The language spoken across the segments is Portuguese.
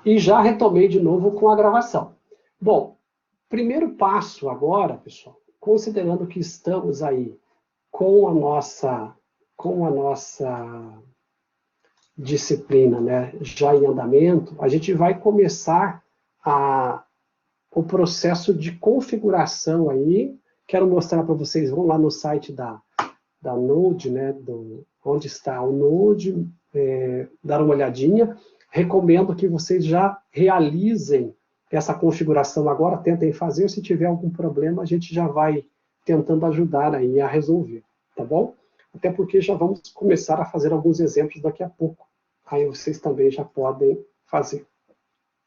E já retomei de novo com a gravação. Bom, primeiro passo agora, pessoal, considerando que estamos aí com a nossa disciplina, né, já em andamento, a gente vai começar o processo de configuração aí. Quero mostrar para vocês, vão lá no site da Node, né, onde está o Node, dar uma olhadinha. Recomendo que vocês já realizem essa configuração agora, tentem fazer. Se tiver algum problema, a gente já vai tentando ajudar aí a resolver, tá bom? Até porque já vamos começar a fazer alguns exemplos daqui a pouco. Aí vocês também já podem fazer.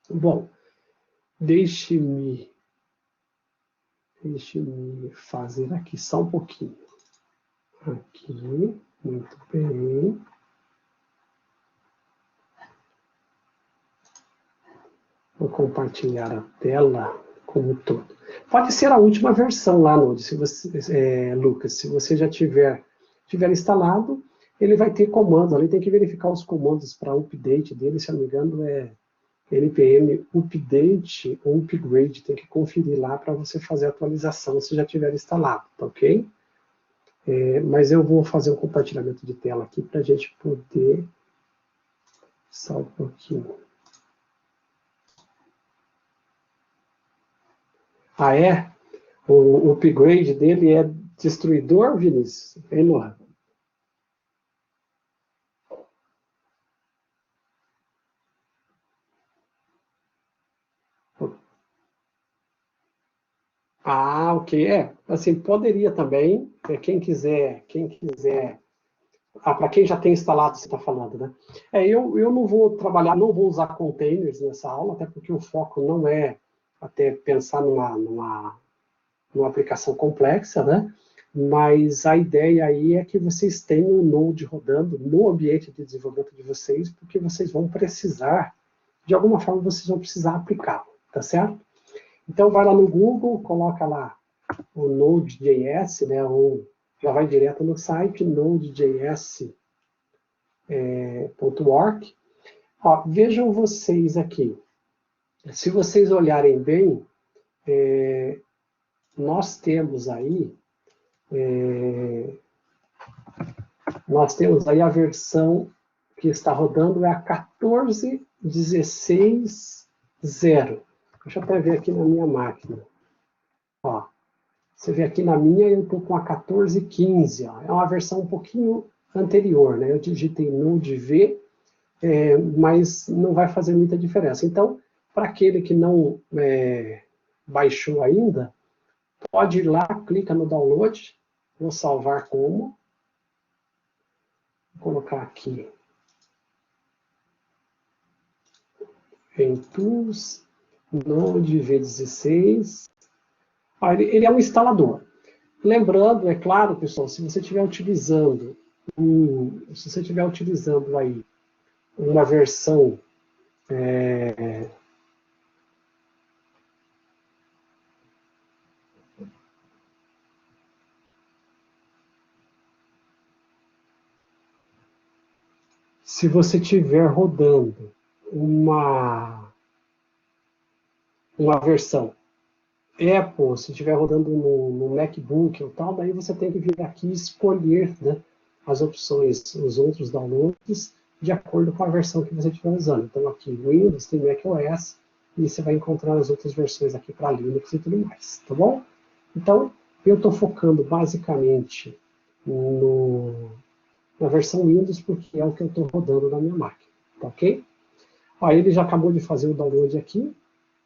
Bom, deixe-me fazer aqui só um pouquinho. Aqui, muito bem. Vou compartilhar a tela como um todo. Pode ser a última versão lá, Node, se você, Lucas, se você já tiver instalado, ele vai ter comandos, ali tem que verificar os comandos para update dele, se eu não me engano é npm update ou upgrade, tem que conferir lá para você fazer a atualização se já tiver instalado, tá ok? Mas eu vou fazer um compartilhamento de tela aqui para a gente poder... Só um pouquinho. Ah, é? O upgrade dele é destruidor, Vinícius? Hein, Noah? Ah, ok. Assim, poderia também, quem quiser... para quem já tem instalado, você está falando, né? Eu não vou trabalhar, não vou usar containers nessa aula, até porque o foco não é até pensar numa aplicação complexa, né? Mas a ideia aí é que vocês tenham o Node rodando no ambiente de desenvolvimento de vocês, porque vocês vão precisar, de alguma forma, vocês vão precisar aplicá-lo, tá certo? Então, vai lá no Google, coloca lá o Node.js, né? Ou já vai direto no site, nodejs.org. Vejam vocês aqui. Se vocês olharem bem, nós temos aí a versão que está rodando é a 14.16.0. Deixa eu até ver aqui na minha máquina. Você vê aqui na minha, eu estou com a 14.15. É uma versão um pouquinho anterior, né? Eu digitei Node V, mas não vai fazer muita diferença. Então, para aquele que não baixou ainda, pode ir lá, clica no download, vou salvar como, vou colocar aqui em Tools, Node V16. Ele é um instalador. Lembrando, é claro, pessoal, se você estiver utilizando aí uma versão se você estiver rodando uma versão Apple, se estiver rodando no MacBook ou tal, daí você tem que vir aqui e escolher, né, as opções, os outros downloads, de acordo com a versão que você estiver usando. Então aqui Windows, tem macOS, e você vai encontrar as outras versões aqui para Linux e tudo mais, tá bom? Então, eu estou focando basicamente na versão Windows, porque é o que eu estou rodando na minha máquina, tá ok? Aí ele já acabou de fazer o download aqui,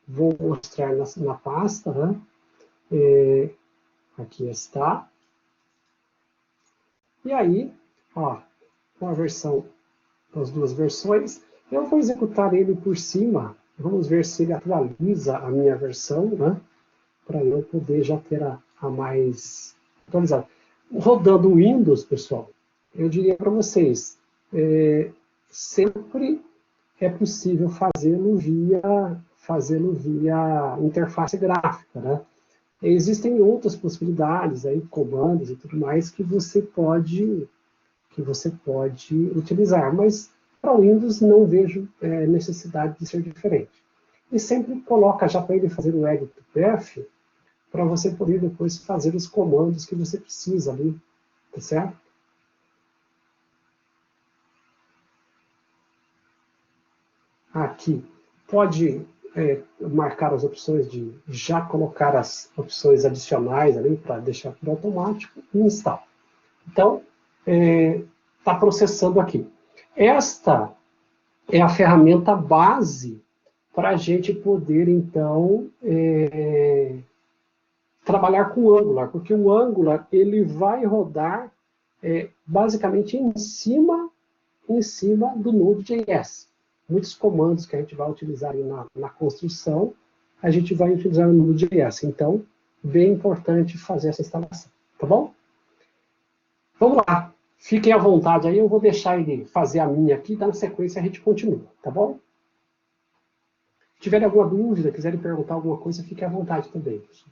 vou mostrar na pasta, né? Aqui está. E aí, com a versão, as duas versões, eu vou executar ele por cima, vamos ver se ele atualiza a minha versão, né? Para eu poder já ter a mais atualizada. Rodando o Windows, pessoal, eu diria para vocês, sempre é possível fazê-lo via interface gráfica, né? Existem outras possibilidades, aí, comandos e tudo mais, que você pode utilizar, mas Para o Windows, não vejo necessidade de ser diferente. E sempre coloca já para ele fazer o edit to path, para você poder depois fazer os comandos que você precisa ali, tá certo? Aqui, pode marcar as opções de já colocar as opções adicionais ali, para deixar tudo automático, e install. Então, está processando aqui. Esta é a ferramenta base para a gente poder, então, trabalhar com o Angular, porque o Angular ele vai rodar basicamente em cima do Node.js. Muitos comandos que a gente vai utilizar na construção, a gente vai utilizar no Node.js. Então, bem importante fazer essa instalação, tá bom? Vamos lá, fiquem à vontade aí, eu vou deixar ele fazer a minha aqui, na sequência a gente continua, tá bom? Se tiverem alguma dúvida, quiserem perguntar alguma coisa, fiquem à vontade também, pessoal.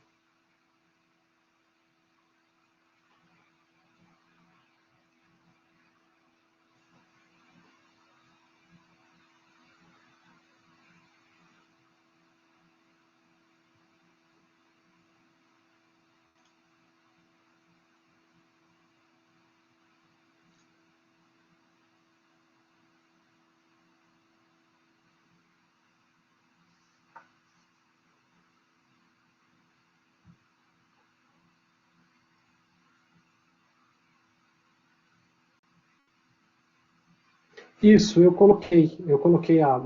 Isso,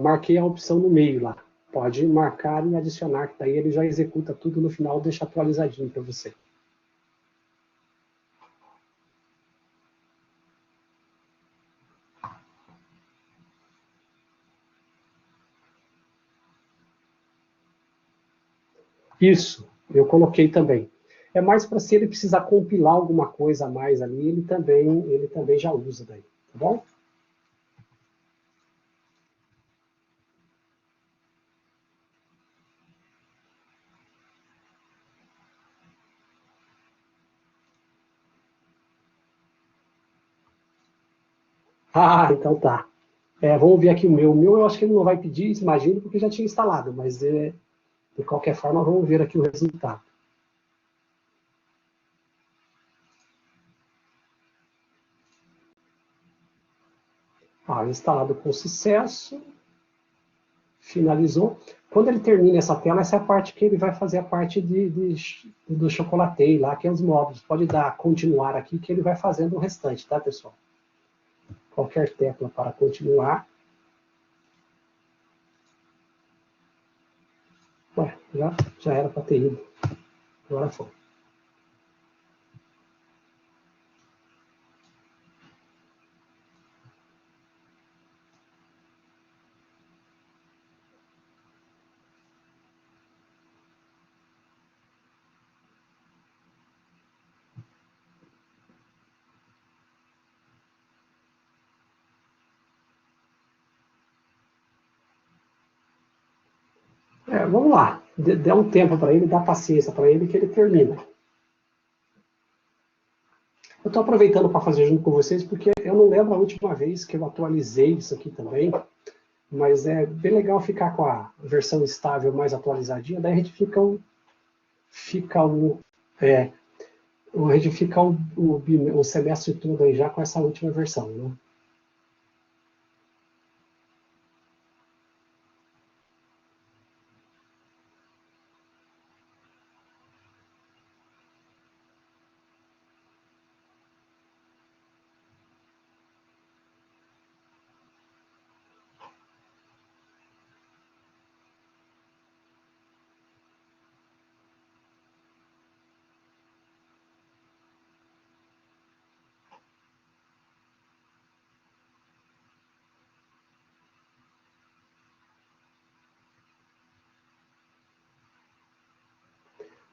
marquei a opção no meio lá. Pode marcar e adicionar, que daí ele já executa tudo no final, deixa atualizadinho para você. Isso, eu coloquei também. É mais para se ele precisar compilar alguma coisa a mais ali, ele também já usa daí, tá bom? Ah, então tá. Vamos ver aqui o meu. O meu eu acho que ele não vai pedir, imagino, porque já tinha instalado, mas de qualquer forma vamos ver aqui o resultado. Instalado com sucesso. Finalizou. Quando ele termina essa tela, essa é a parte que ele vai fazer a parte do chocolateio lá, que é os módulos. Pode dar continuar aqui, que ele vai fazendo o restante, tá, pessoal? Qualquer tecla para continuar. Ué, já era para ter ido. Agora foi. Vamos lá. Dê um tempo para ele, dá paciência para ele, que ele termina. Eu estou aproveitando para fazer junto com vocês, porque eu não lembro a última vez que eu atualizei isso aqui também, mas é bem legal ficar com a versão estável mais atualizadinha, daí a gente fica o semestre todo aí já com essa última versão, né?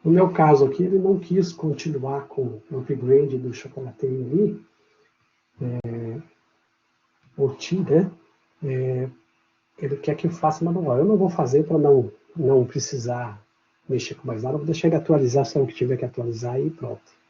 No meu caso aqui, ele não quis continuar com o upgrade do chocolateio ali, o T, né? Ele quer que eu faça manual. Eu não vou fazer para não precisar mexer com mais nada, eu vou deixar ele atualizar só o que tiver que atualizar e pronto.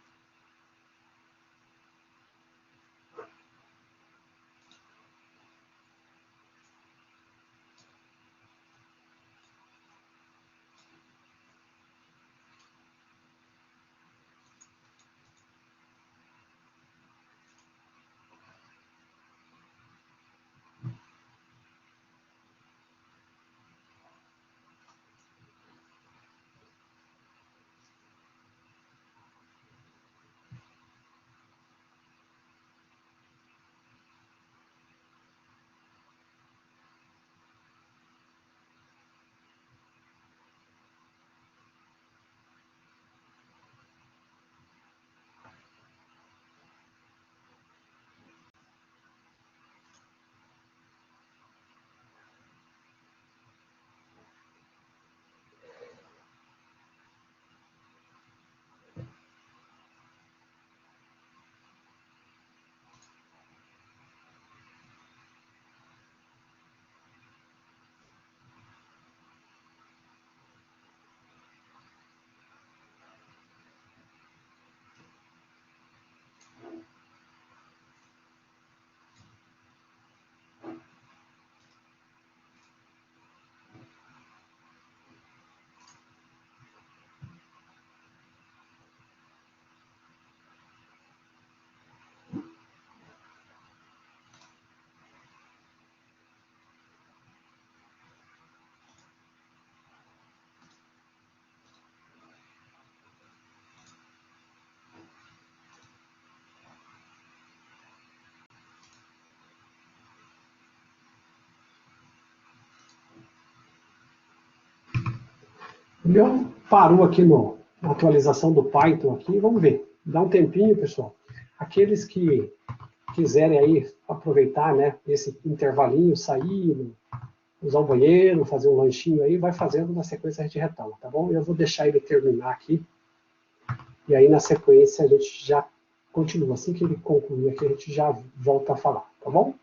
meu parou aqui na atualização do Python aqui, vamos ver. Dá um tempinho, pessoal. Aqueles que quiserem aí aproveitar, né, esse intervalinho, sair, usar o banheiro, fazer um lanchinho aí, vai fazendo na sequência a gente retoma, tá bom? Eu vou deixar ele terminar aqui, e aí na sequência a gente já continua. Assim que ele concluir aqui, a gente já volta a falar, tá bom?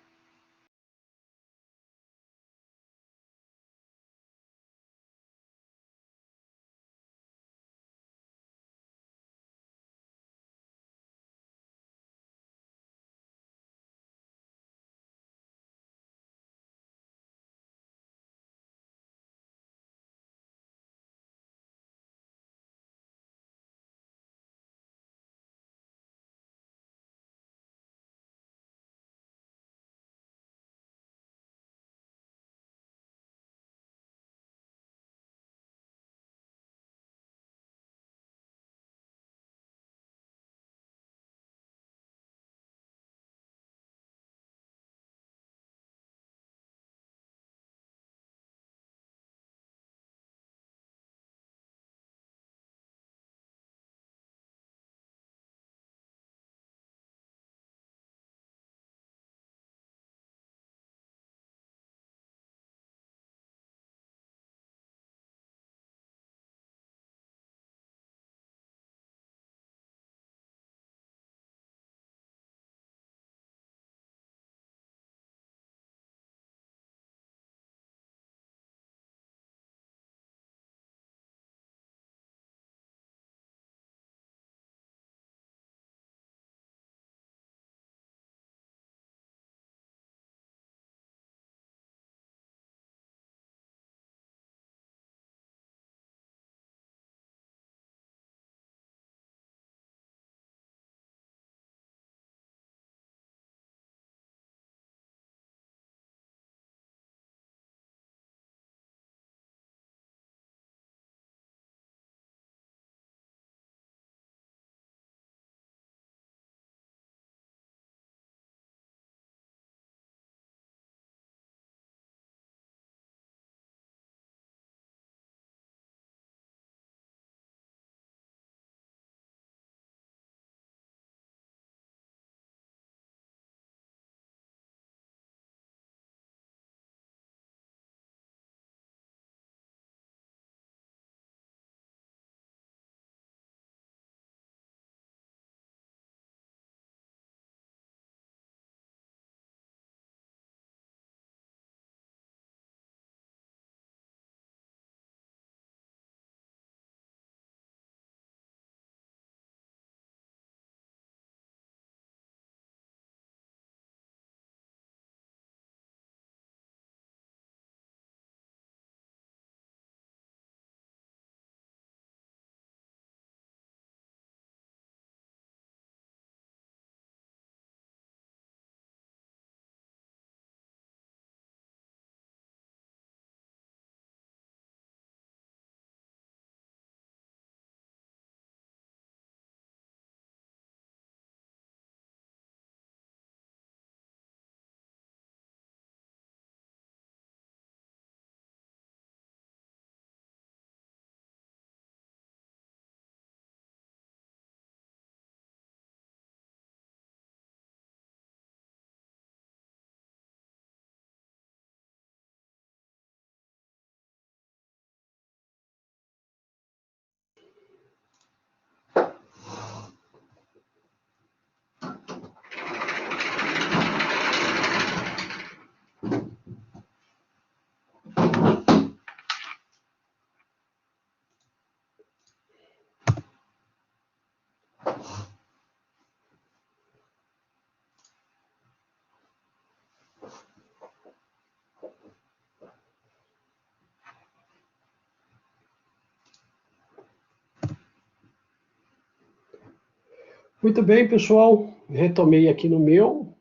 Muito bem, pessoal. Retomei aqui no meu.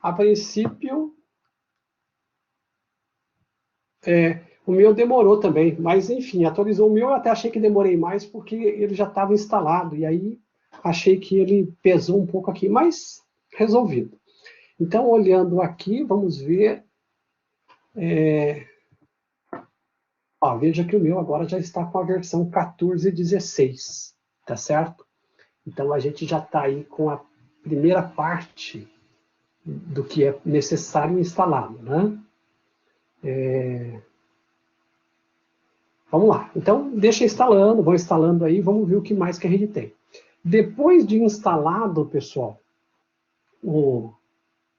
A princípio, o meu demorou também, mas enfim, atualizou o meu. Eu até achei que demorei mais porque ele já estava instalado. E aí achei que ele pesou um pouco aqui, mas resolvido. Então, olhando aqui, vamos ver. Ó, veja que o meu agora já está com a versão 14.16, tá certo? Então, a gente já está aí com a primeira parte do que é necessário instalado, né? Vamos lá. Então, deixa instalando, vou instalando aí, vamos ver o que mais que a gente tem. Depois de instalado, pessoal, o,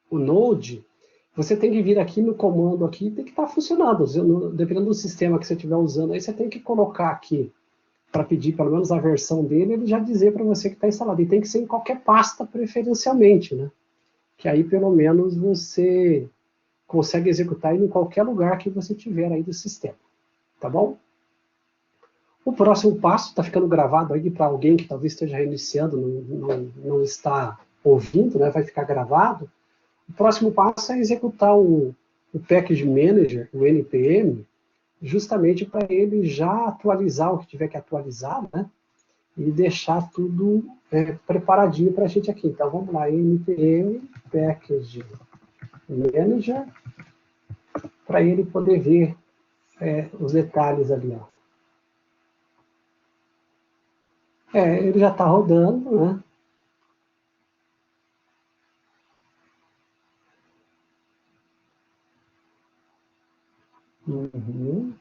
o Node, você tem que vir aqui no comando aqui, tem que estar funcionando. Dependendo do sistema que você estiver usando, aí você tem que colocar aqui para pedir pelo menos a versão dele, ele já dizer para você que está instalado. E tem que ser em qualquer pasta preferencialmente, né? Que aí pelo menos você consegue executar ele em qualquer lugar que você tiver aí do sistema. Tá bom? O próximo passo está ficando gravado aí para alguém que talvez esteja reiniciando, não está ouvindo, né? Vai ficar gravado. O próximo passo é executar o Package Manager, o NPM, justamente para ele já atualizar o que tiver que atualizar, né? E deixar tudo preparadinho para a gente aqui. Então vamos lá, npm package manager, para ele poder ver os detalhes ali. Ó. Ele já está rodando, né? Uhum.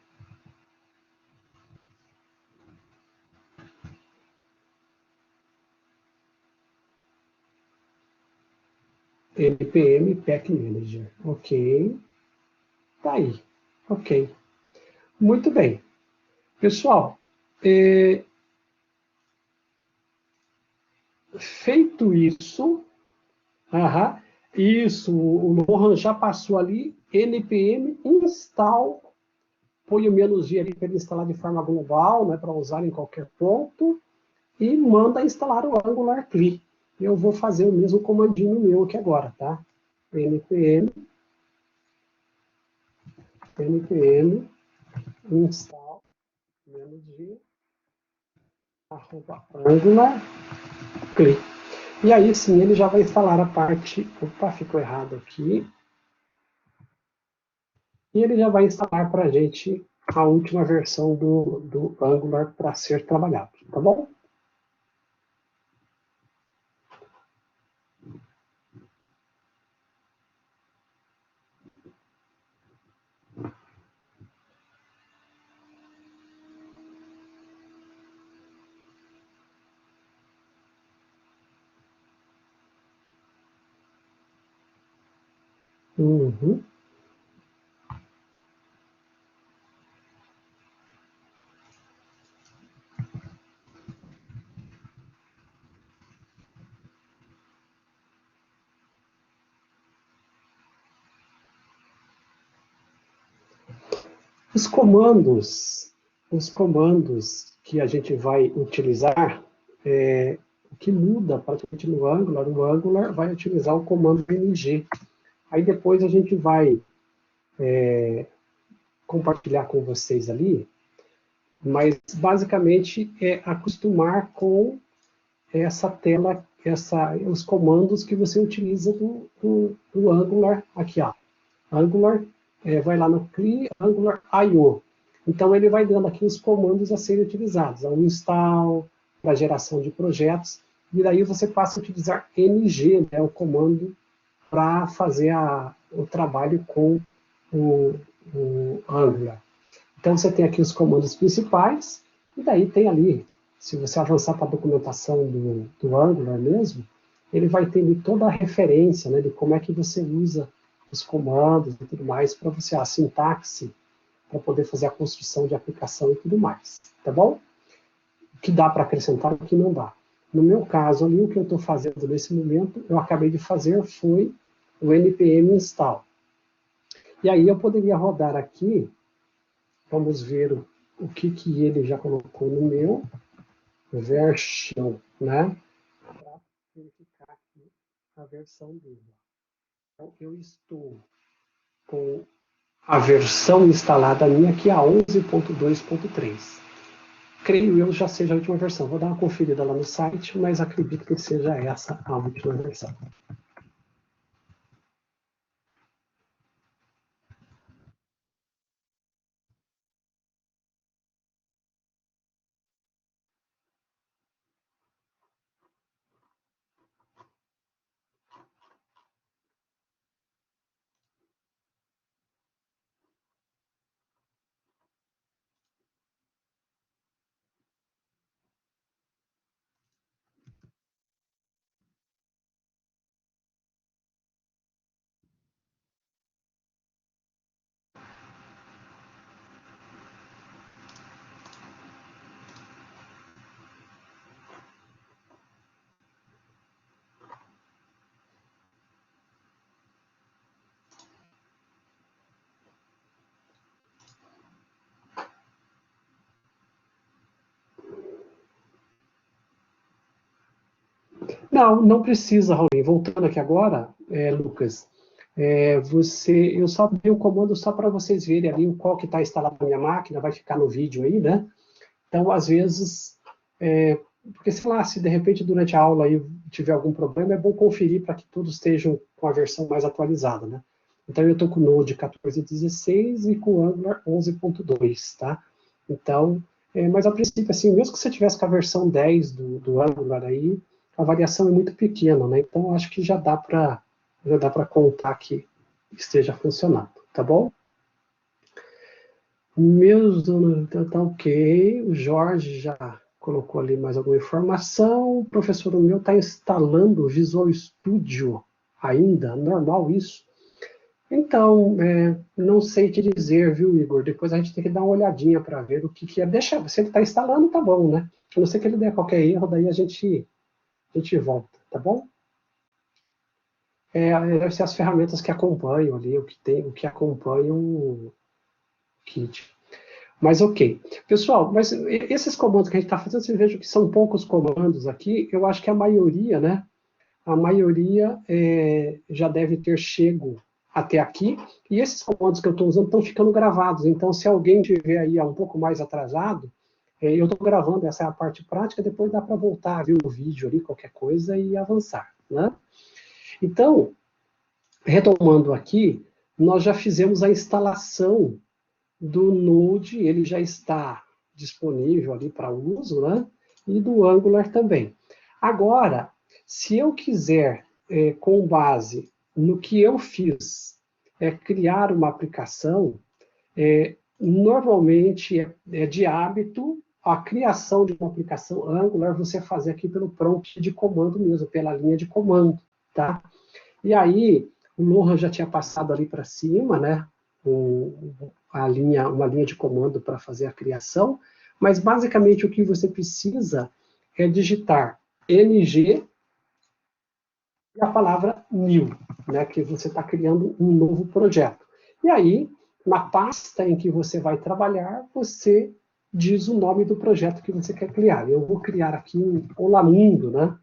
npm pack manager, ok. Tá aí, ok. Muito bem. Pessoal, feito isso, isso, o Lohan já passou ali, npm install, põe o menos G ali para ele instalar de forma global, né, para usar em qualquer ponto, e manda instalar o Angular CLI. Eu vou fazer o mesmo comandinho meu aqui agora, tá? npm install menos G Angular CLI. E aí sim ele já vai instalar a parte. Opa, ficou errado aqui. E ele já vai instalar para a gente a última versão do Angular para ser trabalhado, tá bom? Uhum. Os comandos que a gente vai utilizar, o que muda praticamente no Angular, o Angular vai utilizar o comando ng. Aí depois a gente vai compartilhar com vocês ali, mas basicamente é acostumar com essa tela, os comandos que você utiliza do Angular aqui, ó. Angular, vai lá no CLI, Angular I/O. Então ele vai dando aqui os comandos a serem utilizados, o install, para geração de projetos, e daí você passa a utilizar ng, né, o comando para fazer o trabalho com o, o Angular. Então você tem aqui os comandos principais, e daí tem ali, se você avançar para a documentação do Angular mesmo, ele vai ter ali toda a referência, né, de como é que você usa os comandos e tudo mais, para você, a sintaxe, para poder fazer a construção de aplicação e tudo mais, tá bom? O que dá para acrescentar e o que não dá. No meu caso ali, o que eu estou fazendo nesse momento, eu acabei de fazer foi o npm install. E aí eu poderia rodar aqui. Vamos ver o que ele já colocou no meu version, né? Para verificar aqui a versão dele. Então, eu estou com a versão instalada minha aqui, a 11.2.3. Creio eu já seja a última versão. Vou dar uma conferida lá no site, mas acredito que seja essa a última versão. Não, não precisa, Raul. Voltando aqui agora, Lucas, eu só dei o comando só para vocês verem ali qual que está instalado na minha máquina, vai ficar no vídeo aí, né? Então, às vezes, porque sei lá, se de repente durante a aula aí tiver algum problema, é bom conferir para que todos estejam com a versão mais atualizada, né? Então, eu estou com o Node 14.16 e com o Angular 11.2, tá? Então, mas a princípio, assim, mesmo que você tivesse com a versão 10 do Angular aí, a variação é muito pequena, né? Então, acho que já dá para contar que esteja funcionando, tá bom? Meus donos, tá ok. O Jorge já colocou ali mais alguma informação. O professor meu está instalando o Visual Studio ainda, normal isso? Então, não sei te dizer, viu, Igor? Depois a gente tem que dar uma olhadinha para ver o que é. Deixa, se ele está instalando, tá bom, né? A não ser que ele der qualquer erro, daí a gente volta, tá bom? Deve ser as ferramentas que acompanham ali, o que acompanha o kit. Mas ok. Pessoal, mas esses comandos que a gente está fazendo, vocês vejam que são poucos comandos aqui, eu acho que a maioria, né? A maioria já deve ter chego até aqui, e esses comandos que eu estou usando estão ficando gravados, então se alguém tiver aí um pouco mais atrasado, eu estou gravando, essa é a parte prática, depois dá para voltar a ver o vídeo ali, qualquer coisa, e avançar, né? Então, retomando aqui, nós já fizemos a instalação do Node, ele já está disponível ali para uso, né? E do Angular também. Agora, se eu quiser, com base no que eu fiz, criar uma aplicação, normalmente é de hábito a criação de uma aplicação Angular você fazer aqui pelo prompt de comando mesmo, pela linha de comando, tá? E aí, o Lohan já tinha passado ali para cima, né? Uma linha de comando para fazer a criação, mas basicamente o que você precisa é digitar ng e a palavra new, né? Que você está criando um novo projeto. E aí, na pasta em que você vai trabalhar, você diz o nome do projeto que você quer criar. Eu vou criar aqui um Olamundo, né?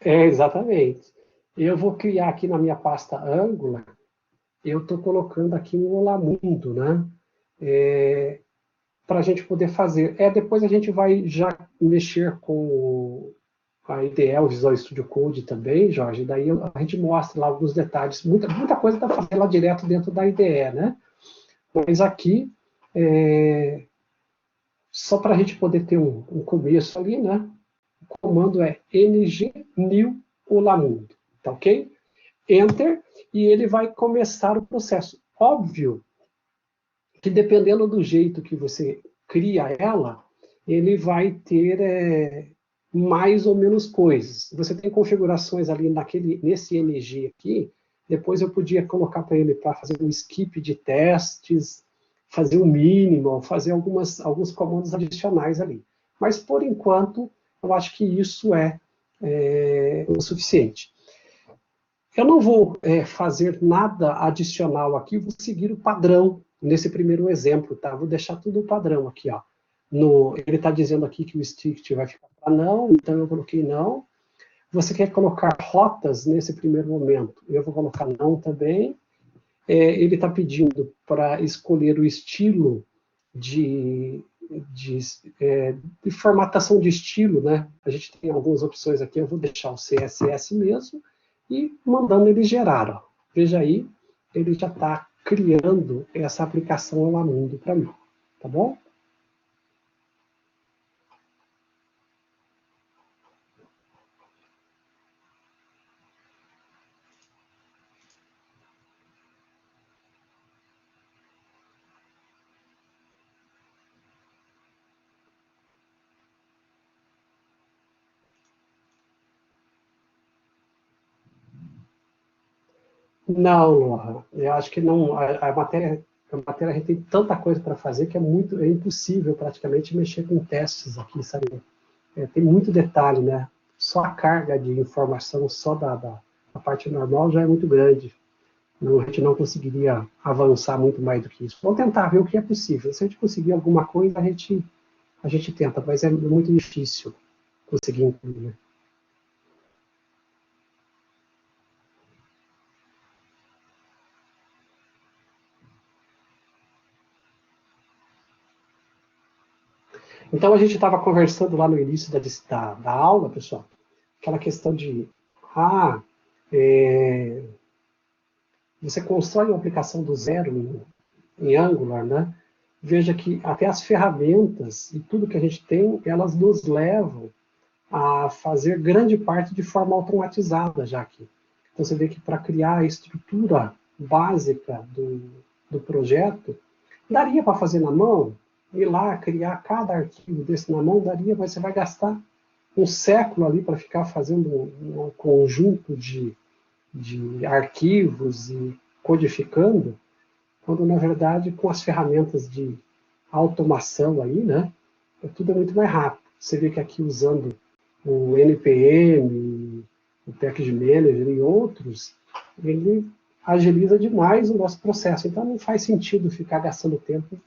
Exatamente. Eu vou criar aqui na minha pasta Angular, eu estou colocando aqui um Olamundo, né? Para a gente poder fazer. Depois a gente vai já mexer com a IDE, o Visual Studio Code também, Jorge, daí a gente mostra lá alguns detalhes. Muita coisa dá para fazer lá direto dentro da IDE, né? Mas aqui, só para a gente poder ter um começo ali, né? O comando é ng new olamundo, tá ok? Enter, e ele vai começar o processo. Óbvio que dependendo do jeito que você cria ela, ele vai ter mais ou menos coisas. Você tem configurações ali nesse NG aqui, depois eu podia colocar para ele para fazer um skip de testes, fazer um mínimo, fazer alguns comandos adicionais ali. Mas, por enquanto, eu acho que isso é o suficiente. Eu não vou fazer nada adicional aqui, vou seguir o padrão nesse primeiro exemplo, tá? Vou deixar tudo o padrão aqui, ó. Ele está dizendo aqui que o strict vai ficar para não, então eu coloquei não. Você quer colocar rotas nesse primeiro momento? Eu vou colocar não também. Ele está pedindo para escolher o estilo de formatação de estilo, né? A gente tem algumas opções aqui, eu vou deixar o CSS mesmo, e mandando ele gerar. Ó. Veja aí, ele já está criando essa aplicação Olamundo para mim, tá bom? Não, Lohan, eu acho que não. A matéria a gente tem tanta coisa para fazer que é impossível praticamente mexer com testes aqui, sabe? Tem muito detalhe, né? Só a carga de informação só da parte normal já é muito grande. Não, a gente não conseguiria avançar muito mais do que isso. Vamos tentar ver o que é possível. Se a gente conseguir alguma coisa, a gente a gente tenta, mas é muito difícil conseguir incluir, né? Então, a gente estava conversando lá no início da aula, pessoal, aquela questão de, ah, é, você constrói uma aplicação do zero em Angular, né? Veja que até as ferramentas e tudo que a gente tem, elas nos levam a fazer grande parte de forma automatizada já aqui. Então você vê que para criar a estrutura básica do projeto, daria para fazer na mão, ir lá, criar cada arquivo desse na mão, daria, mas você vai gastar um século ali para ficar fazendo um conjunto de arquivos e codificando, quando na verdade com as ferramentas de automação aí, né, tudo é muito mais rápido. Você vê que aqui usando o NPM, o Package Manager e outros, ele agiliza demais o nosso processo. Então não faz sentido ficar gastando tempo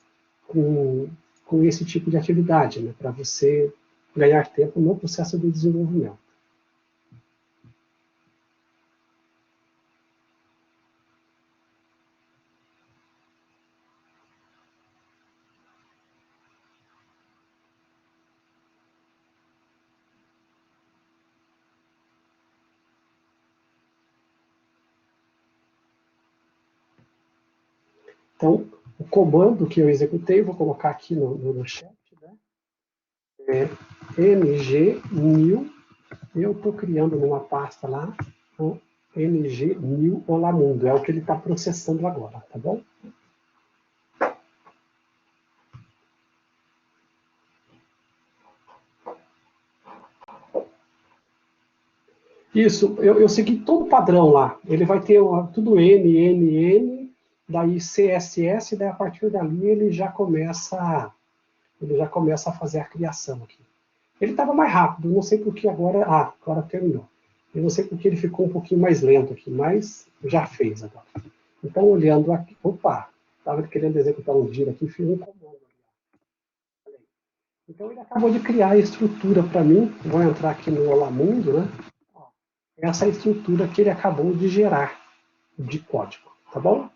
com esse tipo de atividade, né, para você ganhar tempo no processo de desenvolvimento. Então, o comando que eu executei, vou colocar aqui no chat, né, é ng-new, eu estou criando numa pasta lá, o ng-new olamundo, é o que ele está processando agora, tá bom? Isso, eu segui todo o padrão lá. Ele vai ter tudo N, N, N, daí CSS, daí a partir dali ele já começa a fazer a criação aqui. Ele estava mais rápido, não sei por que agora. Ah, agora terminou. Eu não sei por que ele ficou um pouquinho mais lento aqui, mas já fez agora. Então, olhando aqui. Opa! Estava querendo executar um giro aqui, fiz um comando. Então, ele acabou de criar a estrutura para mim. Vou entrar aqui no Olamundo, né? Essa é a estrutura que ele acabou de gerar de código, tá bom?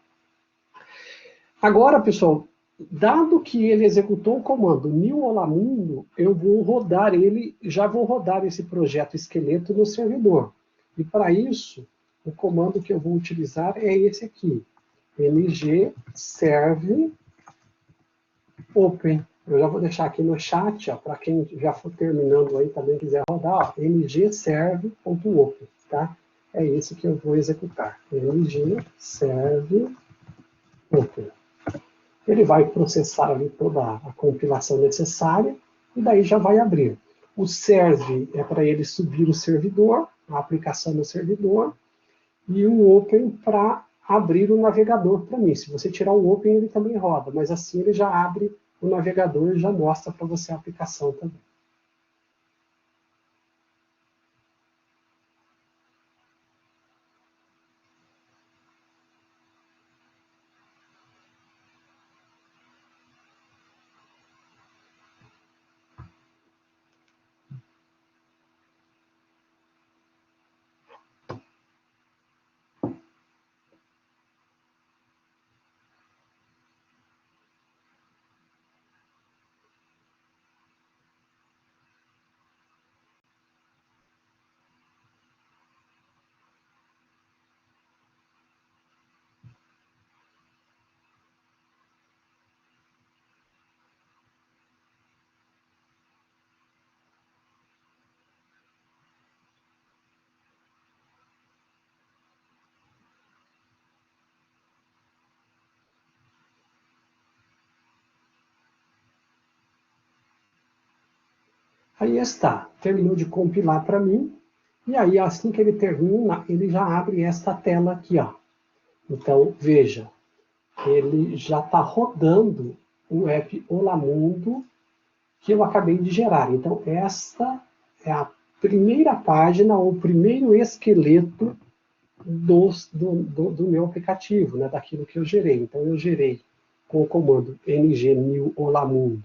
Agora, pessoal, dado que ele executou o comando new olamundo, eu vou rodar ele, já vou rodar esse projeto esqueleto no servidor. E para isso, o comando que eu vou utilizar é esse aqui, ng serve open. Eu já vou deixar aqui no chat, para quem já for terminando aí também quiser rodar, ó, ng serve.open, tá? É esse que eu vou executar. ng serve open. Ele vai processar ali toda a compilação necessária e daí já vai abrir. O serve é para ele subir o servidor, a aplicação no servidor, e o open para abrir o navegador para mim. Se você tirar o open, ele também roda, mas assim ele já abre o navegador e já mostra para você a aplicação também. Aí está, terminou de compilar para mim, e aí assim que ele termina, ele já abre esta tela aqui, ó. Então, veja, ele já está rodando o app Olamundo que eu acabei de gerar. Então, esta é a primeira página, ou o primeiro esqueleto do meu aplicativo, né, daquilo que eu gerei. Então, eu gerei com o comando ng new olamundo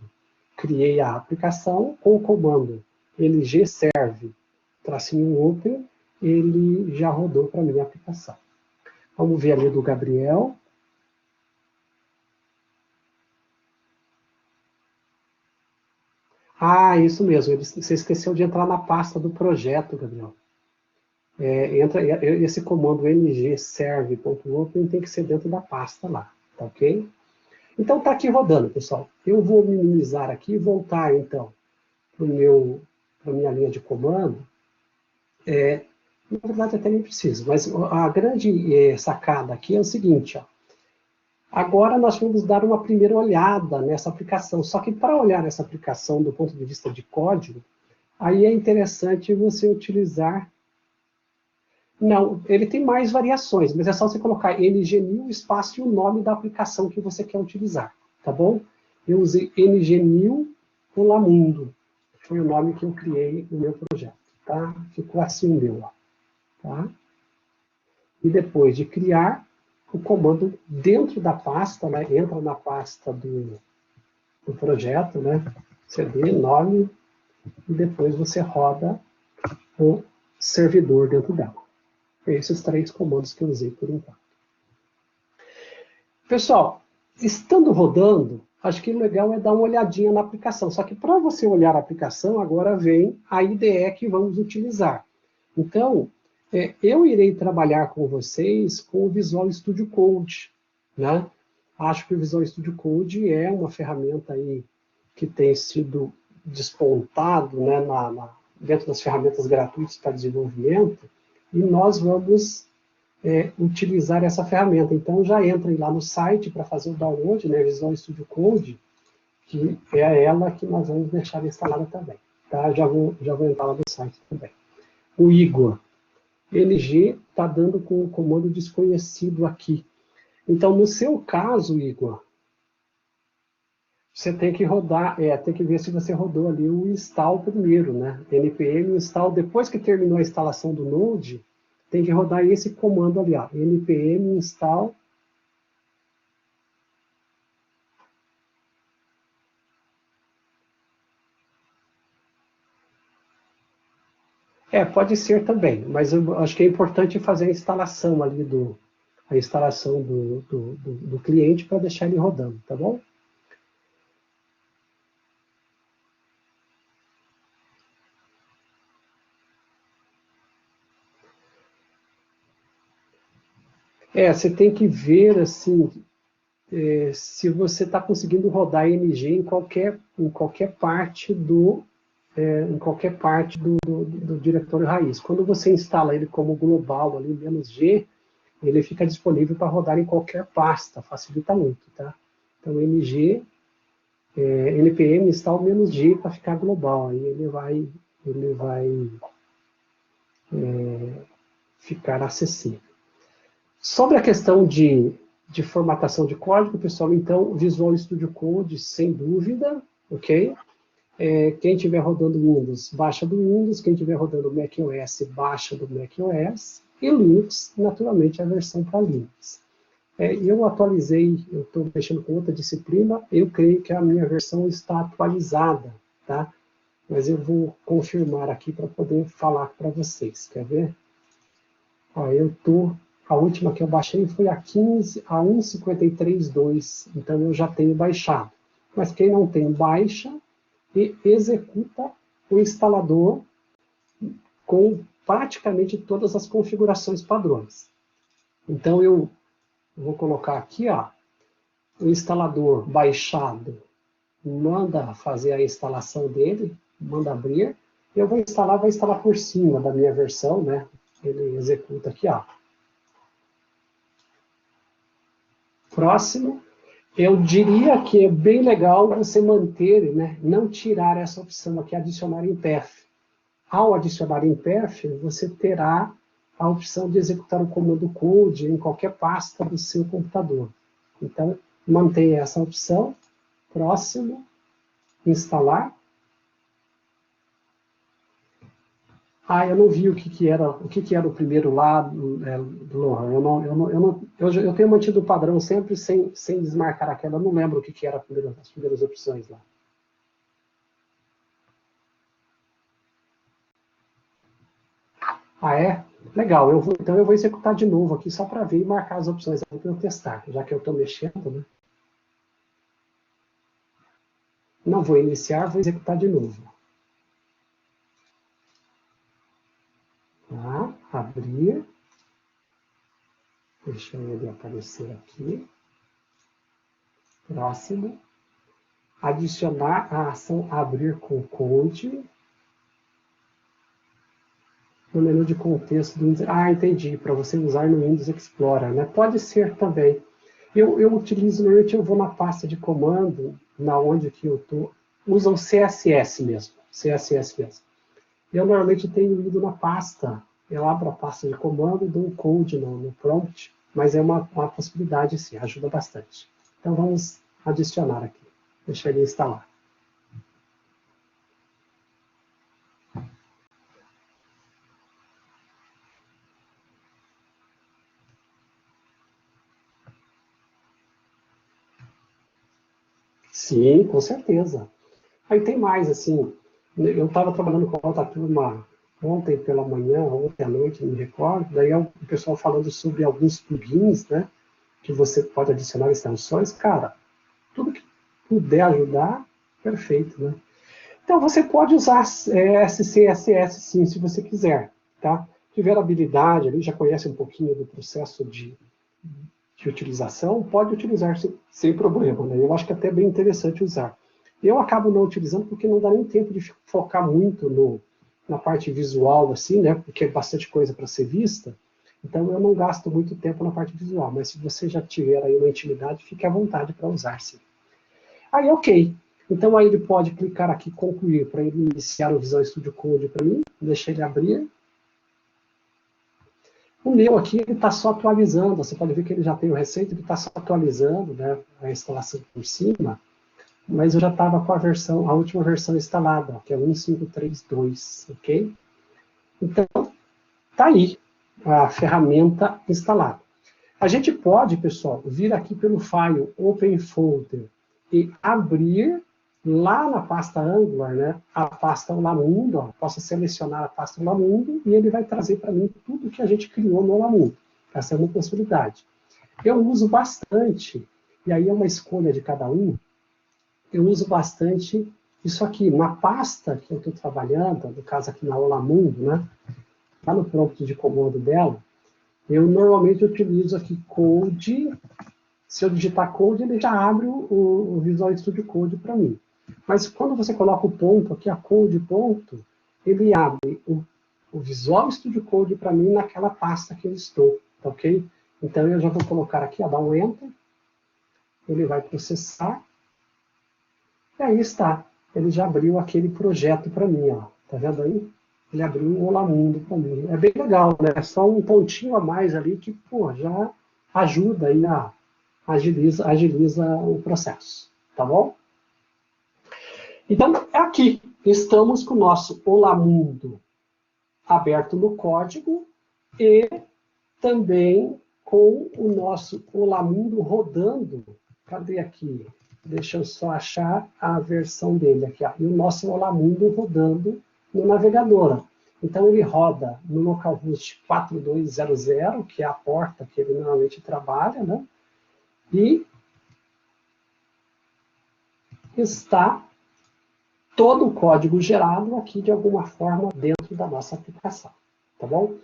criei a aplicação com o comando lgserve -open, ele já rodou para a minha aplicação. Vamos ver ali do Gabriel. Ah, isso mesmo, você esqueceu de entrar na pasta do projeto, Gabriel. Esse comando lgserve.open tem que ser dentro da pasta lá, tá ok? Então está aqui rodando, pessoal. Eu vou minimizar aqui e voltar, então, para a minha linha de comando. Na verdade, até nem preciso, mas a grande sacada aqui é o seguinte, ó. Agora nós vamos dar uma primeira olhada nessa aplicação. Só que para olhar essa aplicação do ponto de vista de código, aí é interessante você utilizar... Não, ele tem mais variações, mas é só você colocar ngnew espaço e o nome da aplicação que você quer utilizar, tá bom? Eu usei ngnew Rolamundo. Foi o nome que eu criei no meu projeto, tá? Ficou assim o meu, ó, tá? E depois de criar, o comando dentro da pasta, né, entra na pasta do projeto, né, cd, nome, e depois você roda o servidor dentro dela. Esses 3 comandos que eu usei por enquanto. Pessoal, estando rodando, acho que o legal é dar uma olhadinha na aplicação. Só que para você olhar a aplicação, agora vem a IDE que vamos utilizar. Então, eu irei trabalhar com vocês com o Visual Studio Code, né? Acho que o Visual Studio Code é uma ferramenta aí que tem sido despontado, né, dentro das ferramentas gratuitas para desenvolvimento, e nós vamos utilizar essa ferramenta. Então já entrem lá no site para fazer o download, né, Visual Studio Code, que é ela que nós vamos deixar instalada também. Tá? Já vou entrar lá no site também. O Igor. LG está dando com o comando desconhecido aqui. Então, no seu caso, Igor, você tem que rodar, tem que ver se você rodou ali o install primeiro, né? npm install, depois que terminou a instalação do Node, tem que rodar esse comando ali, ó, npm install. Pode ser também, mas eu acho que é importante fazer a instalação ali do cliente para deixar ele rodando, tá bom? Você tem que ver assim, se você está conseguindo rodar ng em qualquer parte do diretório raiz. Quando você instala ele como global, ali, "-g", ele fica disponível para rodar em qualquer pasta, facilita muito, tá? Então, npm install "-g" para ficar global, aí ele vai ficar acessível. Sobre a questão de formatação de código, pessoal, então, Visual Studio Code, sem dúvida, ok? Quem estiver rodando Windows, baixa do Windows. Quem estiver rodando macOS, baixa do macOS. E Linux, naturalmente, a versão para Linux. Eu atualizei, eu estou mexendo com outra disciplina, eu creio que a minha versão está atualizada, tá? Mas eu vou confirmar aqui para poder falar para vocês. Quer ver? A última que eu baixei foi a 1.53.2, então eu já tenho baixado. Mas quem não tem, baixa e executa o instalador com praticamente todas as configurações padrões. Então eu vou colocar aqui, ó, o instalador baixado, manda fazer a instalação dele, manda abrir, eu vou instalar, vai instalar por cima da minha versão, né? Ele executa aqui, ó. Próximo. Eu diria que é bem legal você manter, né, não tirar essa opção aqui, adicionar em path. Ao adicionar em path, você terá a opção de executar o comando code em qualquer pasta do seu computador. Então, mantenha essa opção. Próximo, instalar. Eu não vi o que era o primeiro lá, Lohan. Eu tenho mantido o padrão sempre sem desmarcar aquela. Eu não lembro o que era as primeiras opções lá. Ah, é? Legal, então eu vou executar de novo aqui só para ver e marcar as opções para eu testar, já que eu estou mexendo, né? Não vou iniciar, vou executar de novo. Tá? Abrir. Deixa ele aparecer aqui. Próximo. Adicionar a ação abrir com code. No menu de contexto do Windows. Ah, entendi. Para você usar no Windows Explorer, né? Pode ser também. Eu utilizo, normalmente eu vou na pasta de comando, na onde que eu estou. Usa o CSS mesmo. CSS mesmo. Eu normalmente tenho ido na pasta. Eu abro a pasta de comando e dou um code no prompt, mas é uma possibilidade, sim, ajuda bastante. Então vamos adicionar aqui. Deixa ele instalar. Sim, com certeza. Aí tem mais, assim, eu estava trabalhando com a outra turma ontem pela manhã, ontem à noite, não me recordo, daí o pessoal falando sobre alguns plugins, né, que você pode adicionar extensões, cara, tudo que puder ajudar, perfeito, né? Então você pode usar SCSS sim, se você quiser, tá? Tiver habilidade ali, já conhece um pouquinho do processo de utilização, pode utilizar sem problema, né? Eu acho que é até bem interessante usar. Eu acabo não utilizando porque não dá nem tempo de focar muito na parte visual, assim, né? Porque é bastante coisa para ser vista. Então eu não gasto muito tempo na parte visual, mas se você já tiver aí uma intimidade, fique à vontade para usar, sim. Aí, ok. Então aí ele pode clicar aqui, concluir, para ele iniciar o Visual Studio Code para mim, deixa ele abrir. O meu aqui, ele está só atualizando, você pode ver que ele já tem o receita, ele está só atualizando, né, a instalação por cima, mas eu já estava com a última versão instalada, que é 1.5.3.2, ok? Então, tá aí a ferramenta instalada. A gente pode, pessoal, vir aqui pelo file Open Folder e abrir lá na pasta Angular, né, a pasta Olamundo, ó, posso selecionar a pasta Olamundo e ele vai trazer para mim tudo que a gente criou no Olamundo. Essa é uma possibilidade. Eu uso bastante, e aí é uma escolha de cada um, eu uso bastante isso aqui. Na pasta que eu estou trabalhando, no caso aqui na Olamundo, né, lá no prompt de comando dela, eu normalmente utilizo aqui code. Se eu digitar code, ele já abre o Visual Studio Code para mim. Mas quando você coloca o ponto aqui, a code ponto, ele abre o Visual Studio Code para mim naquela pasta que eu estou, tá ok? Então eu já vou colocar aqui, ó, dar um Enter, ele vai processar, e aí está. Ele já abriu aquele projeto para mim, ó. Tá vendo aí? Ele abriu um Olamundo para mim. É bem legal, né? É só um pontinho a mais ali que, pô, já ajuda aí agiliza o processo, tá bom? Então, aqui estamos com o nosso Olamundo aberto no código e também com o nosso Olamundo rodando. Cadê aqui? Deixa eu só achar a versão dele aqui. Ó. E o nosso Olamundo rodando no navegador. Então, ele roda no localhost 4200, que é a porta que ele normalmente trabalha, né? E está todo o código gerado aqui de alguma forma dentro da nossa aplicação, tá bom?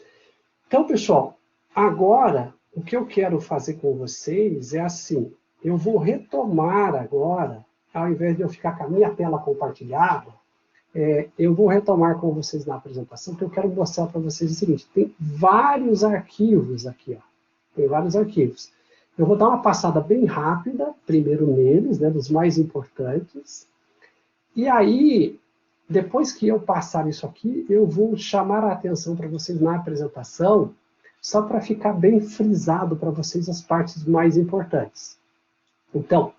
Então, pessoal, agora o que eu quero fazer com vocês é assim, eu vou retomar agora, ao invés de eu ficar com a minha tela compartilhada, eu vou retomar com vocês na apresentação, porque eu quero mostrar para vocês o seguinte, tem vários arquivos aqui, ó, tem vários arquivos. Eu vou dar uma passada bem rápida, primeiro neles, né, dos mais importantes, e aí, depois que eu passar isso aqui, eu vou chamar a atenção para vocês na apresentação, só para ficar bem frisado para vocês as partes mais importantes. Então,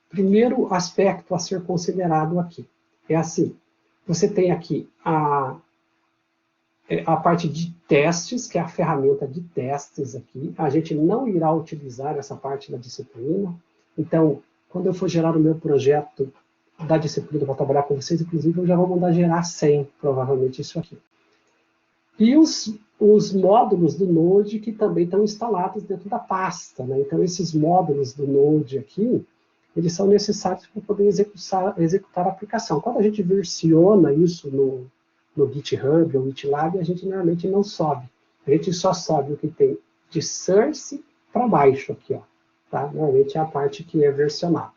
primeiro aspecto a ser considerado aqui é assim: você tem aqui a parte de testes, que é a ferramenta de testes aqui. A gente não irá utilizar essa parte da disciplina. Então, quando eu for gerar o meu projeto da disciplina para trabalhar com vocês, inclusive, eu já vou mandar gerar 100, provavelmente, isso aqui. E os módulos do Node que também estão instalados dentro da pasta, né? Então, esses módulos do Node aqui, eles são necessários para poder executar a aplicação. Quando a gente versiona isso no GitHub ou GitLab, a gente normalmente não sobe. A gente só sobe o que tem de source para baixo aqui, ó. Tá? Normalmente é a parte que é versionada.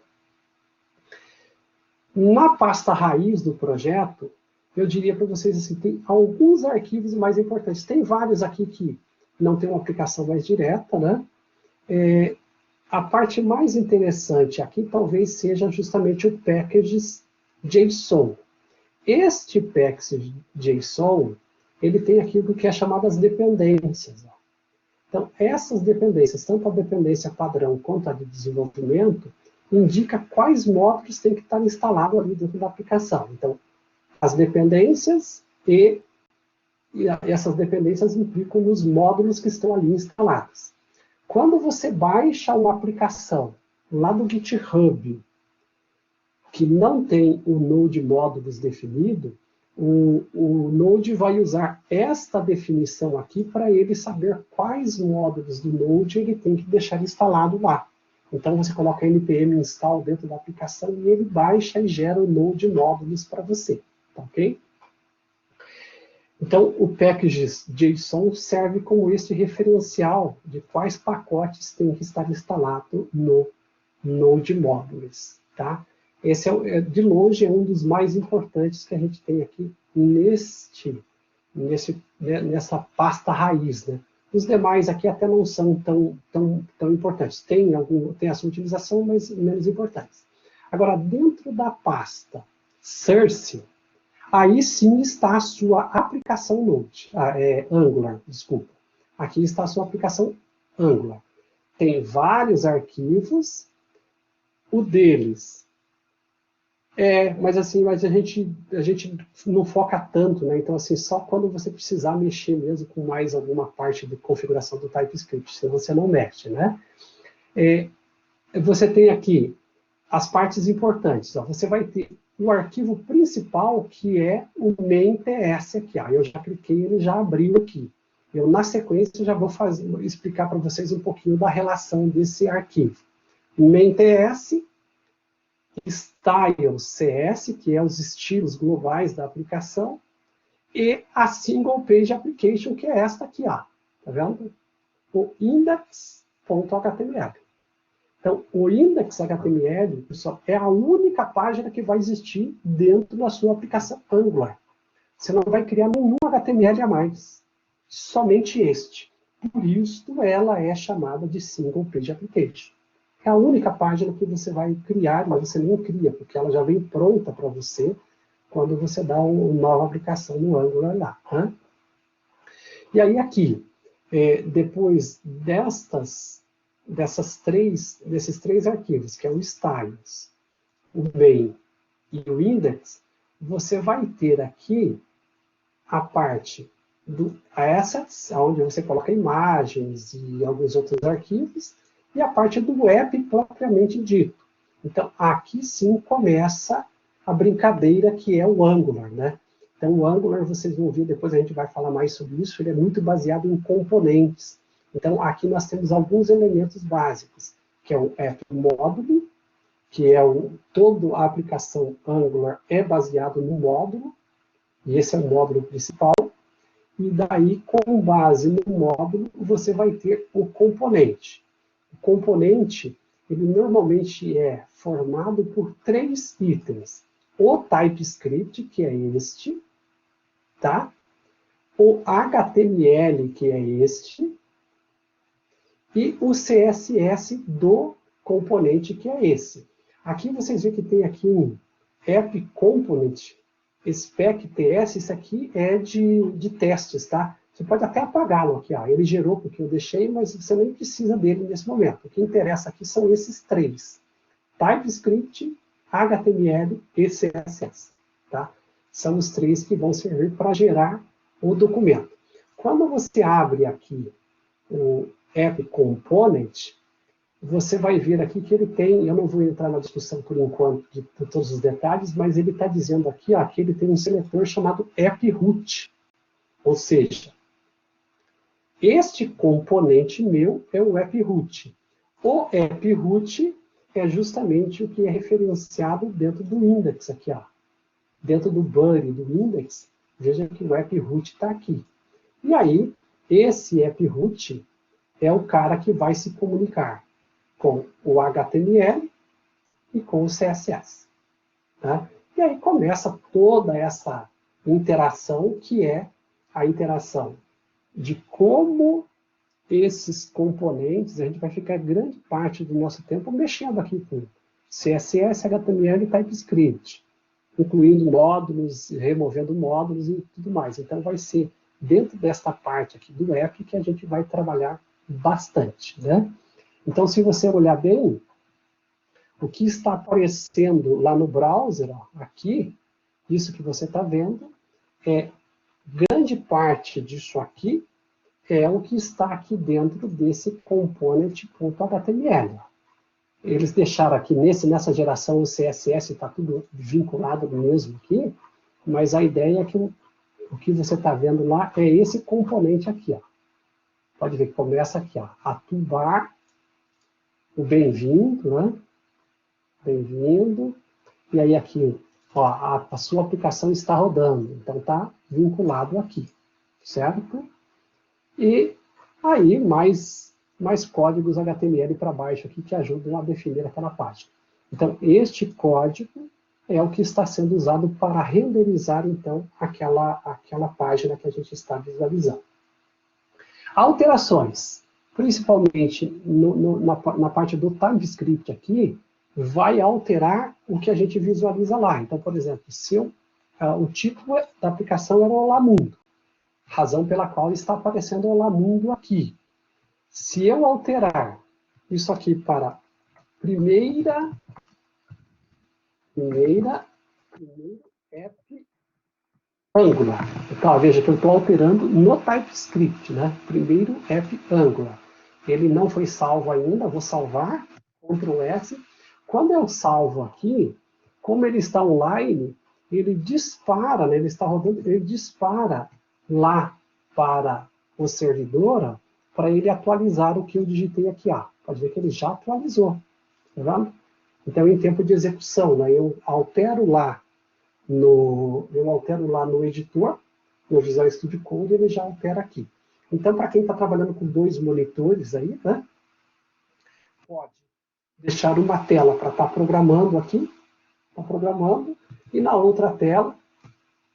Na pasta raiz do projeto, eu diria para vocês assim, tem alguns arquivos mais importantes. Tem vários aqui que não tem uma aplicação mais direta, né? A parte mais interessante aqui talvez seja justamente o package.json. Este package.json, ele tem aquilo que é chamado as dependências. Então, essas dependências, tanto a dependência padrão quanto a de desenvolvimento, indica quais módulos têm que estar instalados ali dentro da aplicação. Então, as dependências e essas dependências implicam nos módulos que estão ali instalados. Quando você baixa uma aplicação lá do GitHub, que não tem o Node módulos definido, o Node vai usar esta definição aqui para ele saber quais módulos do Node ele tem que deixar instalado lá. Então você coloca npm install dentro da aplicação e ele baixa e gera o Node módulos para você. Tá, ok? Então, o package.json serve como este referencial de quais pacotes tem que estar instalado no Node Modules. Tá? Esse, de longe, é um dos mais importantes que a gente tem aqui nessa pasta raiz. Né? Os demais aqui até não são tão importantes. Tem a sua utilização, mas menos importantes. Agora, dentro da pasta source, aí sim está a sua aplicação Node, Angular, desculpa. Aqui está a sua aplicação Angular. Tem vários arquivos, o deles mas a gente não foca tanto, né? Então, assim, só quando você precisar mexer mesmo com mais alguma parte de configuração do TypeScript, se você não mexe, né? Você tem aqui as partes importantes. Ó. Você vai ter o arquivo principal, que é o main.ts aqui. Ó. Eu já cliquei, ele já abriu aqui. Eu, na sequência, já vou explicar para vocês um pouquinho da relação desse arquivo. Main.ts, style.cs, que é os estilos globais da aplicação, e a single page application, que é esta aqui, ó. Tá vendo? O index.html. Então, o index.html, pessoal, é a única página que vai existir dentro da sua aplicação Angular. Você não vai criar nenhum HTML a mais. Somente este. Por isso, ela é chamada de Single Page Application. É a única página que você vai criar, mas você nem cria, porque ela já vem pronta para você quando você dá uma nova aplicação no Angular lá. Né? E aí, aqui, depois desses três arquivos, que é o styles, o main e o index, você vai ter aqui a parte do assets, onde você coloca imagens e alguns outros arquivos, e a parte do app propriamente dito. Então, aqui sim começa a brincadeira que é o Angular, né? Então, o Angular, vocês vão ver, depois a gente vai falar mais sobre isso, ele é muito baseado em componentes. Então, aqui nós temos alguns elementos básicos, que é o app módulo, que é toda a aplicação Angular é baseado no módulo, e esse é o módulo principal, e daí, com base no módulo, você vai ter o componente. O componente, ele normalmente é formado por 3 itens. O TypeScript, que é este, tá? O HTML, que é este, e o CSS do componente, que é esse. Aqui vocês veem que tem aqui um app component, spec.ts, isso aqui é de testes, tá? Você pode até apagá-lo aqui, ó. Ele gerou porque eu deixei, mas você nem precisa dele nesse momento. O que interessa aqui são esses 3. TypeScript, HTML e CSS, tá? São os 3 que vão servir para gerar o documento. Quando você abre aqui o App Component, você vai ver aqui que ele tem, eu não vou entrar na discussão por enquanto de todos os detalhes, mas ele está dizendo aqui ó, que ele tem um seletor chamado AppRoot. Ou seja, este componente meu é o app-root. O app-root é justamente o que é referenciado dentro do index aqui, ó. Dentro do body do index, veja que o app-root está aqui. E aí, esse app-root é o cara que vai se comunicar com o HTML e com o CSS. Tá? E aí começa toda essa interação, que é a interação de como esses componentes, a gente vai ficar grande parte do nosso tempo mexendo aqui com CSS, HTML e TypeScript, incluindo módulos, removendo módulos e tudo mais. Então vai ser dentro desta parte aqui do app que a gente vai trabalhar bastante, né? Então, se você olhar bem, o que está aparecendo lá no browser, ó, aqui, isso que você está vendo, é grande parte disso aqui é o que está aqui dentro desse component.html. Eles deixaram aqui, nessa geração, o CSS está tudo vinculado mesmo aqui, mas a ideia é que o que você está vendo lá é esse componente aqui. Ó. Pode ver que começa aqui, ó, a toolbar, o bem-vindo, né? Bem-vindo. E aí aqui, ó, a sua aplicação está rodando. Então está vinculado aqui, certo? E aí mais códigos HTML para baixo aqui que ajudam a definir aquela página. Então este código é o que está sendo usado para renderizar então aquela página que a gente está visualizando. Alterações, principalmente na parte do TypeScript aqui, vai alterar o que a gente visualiza lá. Então, por exemplo, se o título da aplicação era Olá Mundo, razão pela qual está aparecendo Olá Mundo aqui. Se eu alterar isso aqui para primeiro app Angular. Então, veja que eu estou alterando no TypeScript, né? Primeiro app Angular. Ele não foi salvo ainda, vou salvar, Ctrl S. Quando eu salvo aqui, como ele está online, ele dispara, né? Ele está rodando, ele dispara lá para o servidor, para ele atualizar o que eu digitei aqui. Ó. Pode ver que ele já atualizou. Tá vendo? Então, em tempo de execução, né? Eu altero lá no editor, no Visual Studio Code, ele já altera aqui. Então, para quem está trabalhando com 2 monitores aí, né, pode deixar uma tela para estar programando aqui, e na outra tela,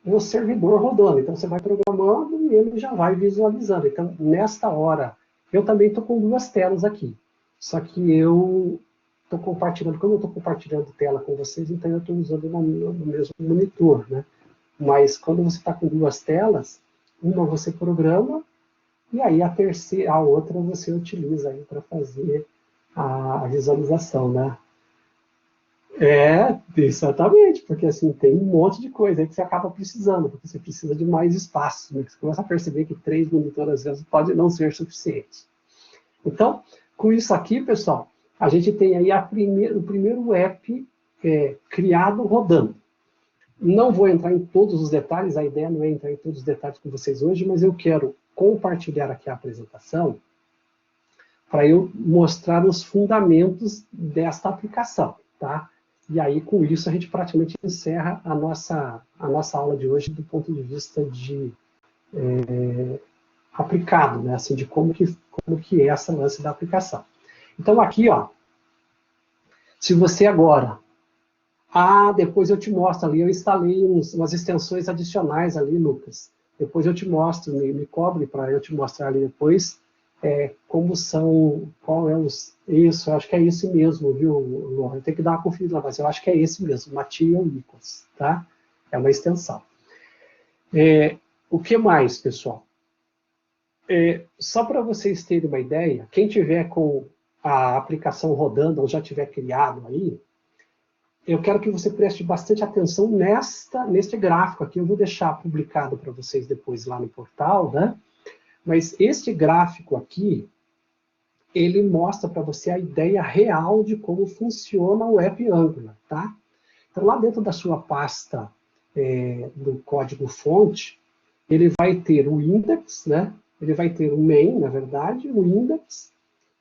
o servidor rodando. Então, você vai programando e ele já vai visualizando. Então, nesta hora, eu também estou com 2 telas aqui. Só que eu estou compartilhando, como eu estou compartilhando tela com vocês, então eu estou usando no mesmo monitor, né? Mas quando você está com 2 telas, uma você programa, e aí a outra você utiliza aí para fazer a visualização, né? Exatamente, porque assim, tem um monte de coisa aí que você acaba precisando, porque você precisa de mais espaço, né? Você começa a perceber que 3 monitores às vezes pode não ser suficiente. Então, com isso aqui, pessoal, a gente tem aí o primeiro app criado rodando. Não vou entrar em todos os detalhes, a ideia não é entrar em todos os detalhes com vocês hoje, mas eu quero compartilhar aqui a apresentação para eu mostrar os fundamentos desta aplicação, tá? E aí, com isso, a gente praticamente encerra a nossa aula de hoje do ponto de vista de aplicado, né? Assim, de como que é essa lance da aplicação. Então, aqui, ó, se você agora... depois eu te mostro ali, eu instalei umas extensões adicionais ali, Lucas. Depois eu te mostro, me cobre para eu te mostrar ali depois como são, isso, eu acho que é esse mesmo, viu, Laura? Eu tenho que dar uma conferida lá, mas eu acho que é esse mesmo, Material Icons, tá? É uma extensão. O que mais, pessoal? Só para vocês terem uma ideia, quem tiver com a aplicação rodando ou já tiver criado aí, eu quero que você preste bastante atenção neste gráfico aqui. Eu vou deixar publicado para vocês depois lá no portal, né? Mas este gráfico aqui, ele mostra para você a ideia real de como funciona o app Angular, tá? Então, lá dentro da sua pasta do código fonte, ele vai ter o index, né? Ele vai ter o main, na verdade, o index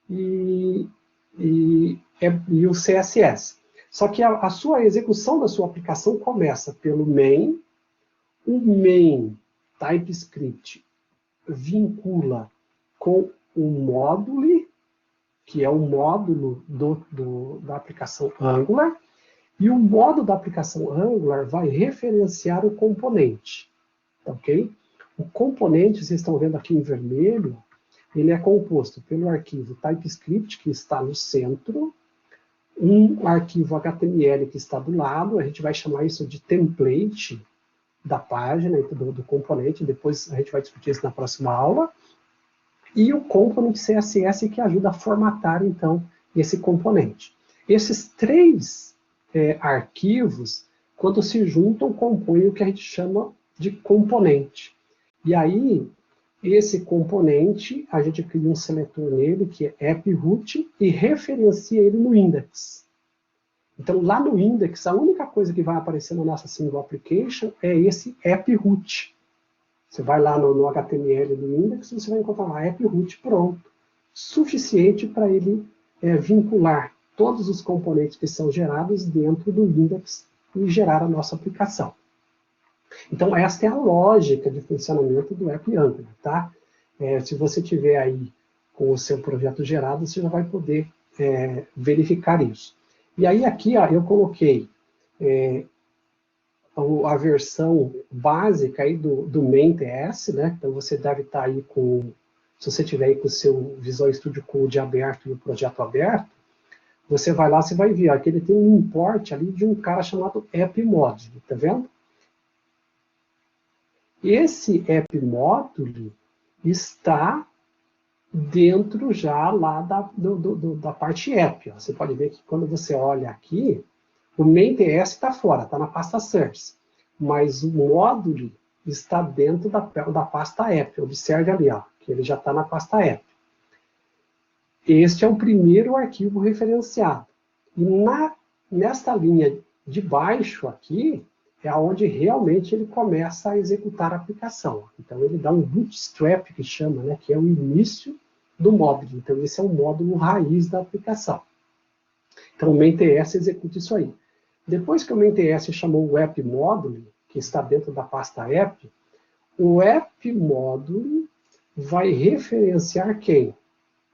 e o CSS. Só que a sua execução da sua aplicação começa pelo main, o main TypeScript vincula com o módulo, que é o módulo da aplicação Angular, e o módulo da aplicação Angular vai referenciar o componente, ok? O componente, vocês estão vendo aqui em vermelho, ele é composto pelo arquivo TypeScript, que está no centro, um arquivo HTML que está do lado, a gente vai chamar isso de template da página, do componente, depois a gente vai discutir isso na próxima aula, e o component CSS que ajuda a formatar, então, esse componente. Esses três arquivos, quando se juntam, compõem o que a gente chama de componente. E aí, esse componente, a gente cria um seletor nele, que é app-root, e referencia ele no index. Então, lá no index, a única coisa que vai aparecer na nossa single application é esse app-root. Você vai lá no HTML do index, você vai encontrar lá app-root pronto. Suficiente para ele vincular todos os componentes que são gerados dentro do index e gerar a nossa aplicação. Então, esta é a lógica de funcionamento do App Angular, tá? Se você tiver aí com o seu projeto gerado, você já vai poder verificar isso. E aí, aqui, ó, eu coloquei a versão básica aí do main.ts, né? Então, você deve estar aí com... Se você tiver aí com o seu Visual Studio Code aberto e o projeto aberto, você vai lá, você vai ver ó, que ele tem um import ali de um cara chamado AppModule, tá vendo? Esse AppModule está dentro já lá da parte app. Ó. Você pode ver que quando você olha aqui, o main.ts está fora, está na pasta source, mas o módulo está dentro da pasta app. Observe ali, ó, que ele já está na pasta app. Este é o primeiro arquivo referenciado. E nesta linha de baixo aqui, é onde realmente ele começa a executar a aplicação. Então, ele dá um bootstrap, que chama, né, que é o início do módulo. Então, esse é o módulo raiz da aplicação. Então, o main.ts executa isso aí. Depois que o main.ts chamou o app-module, que está dentro da pasta app, o app-module vai referenciar quem?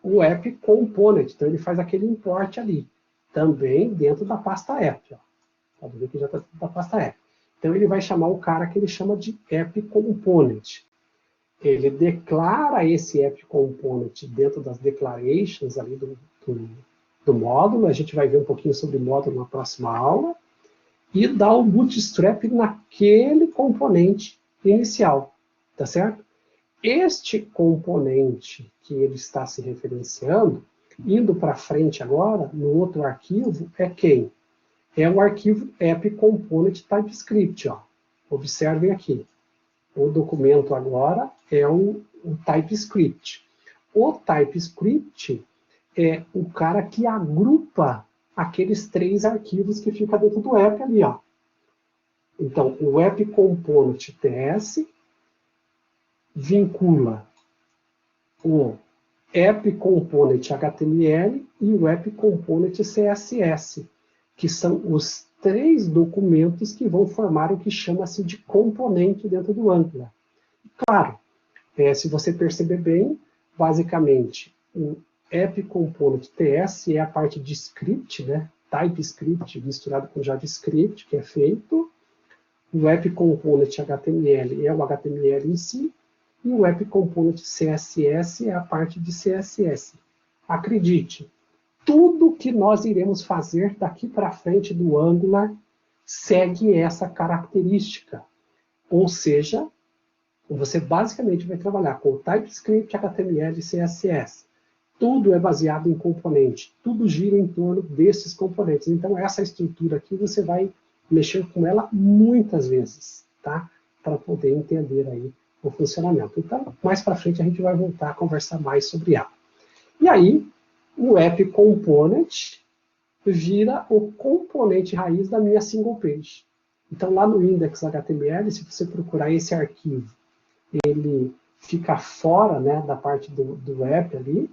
O app component. Então, ele faz aquele import ali, também dentro da pasta app. Ó. Pode ver que já está dentro da pasta app. Então, ele vai chamar o cara que ele chama de app component. Ele declara esse app component dentro das declarations ali do módulo. A gente vai ver um pouquinho sobre módulo na próxima aula. E dá o bootstrap naquele componente inicial. Tá certo? Este componente que ele está se referenciando, indo para frente agora, no outro arquivo, é quem? É o arquivo app component TypeScript. Ó. Observem aqui. O documento agora é o TypeScript. O TypeScript é o cara que agrupa aqueles três arquivos que ficam dentro do app ali. Ó. Então, o app component TS vincula o app component HTML e o app component CSS, que são os três documentos que vão formar o que chama-se de componente dentro do Angular. Claro, se você perceber bem, basicamente, o app component TS é a parte de script, né? TypeScript misturado com JavaScript, que é feito. O app component HTML é o HTML em si. E o app component CSS é a parte de CSS. Acredite, tudo que nós iremos fazer daqui para frente do Angular segue essa característica. Ou seja, você basicamente vai trabalhar com TypeScript, HTML e CSS. Tudo é baseado em componente, tudo gira em torno desses componentes. Então, essa estrutura aqui, você vai mexer com ela muitas vezes, tá? Para poder entender aí o funcionamento. Então, mais para frente, a gente vai voltar a conversar mais sobre ela. E aí, o app component vira o componente raiz da minha single page. Então, lá no index.html, se você procurar esse arquivo ele fica fora, né, da parte do app ali,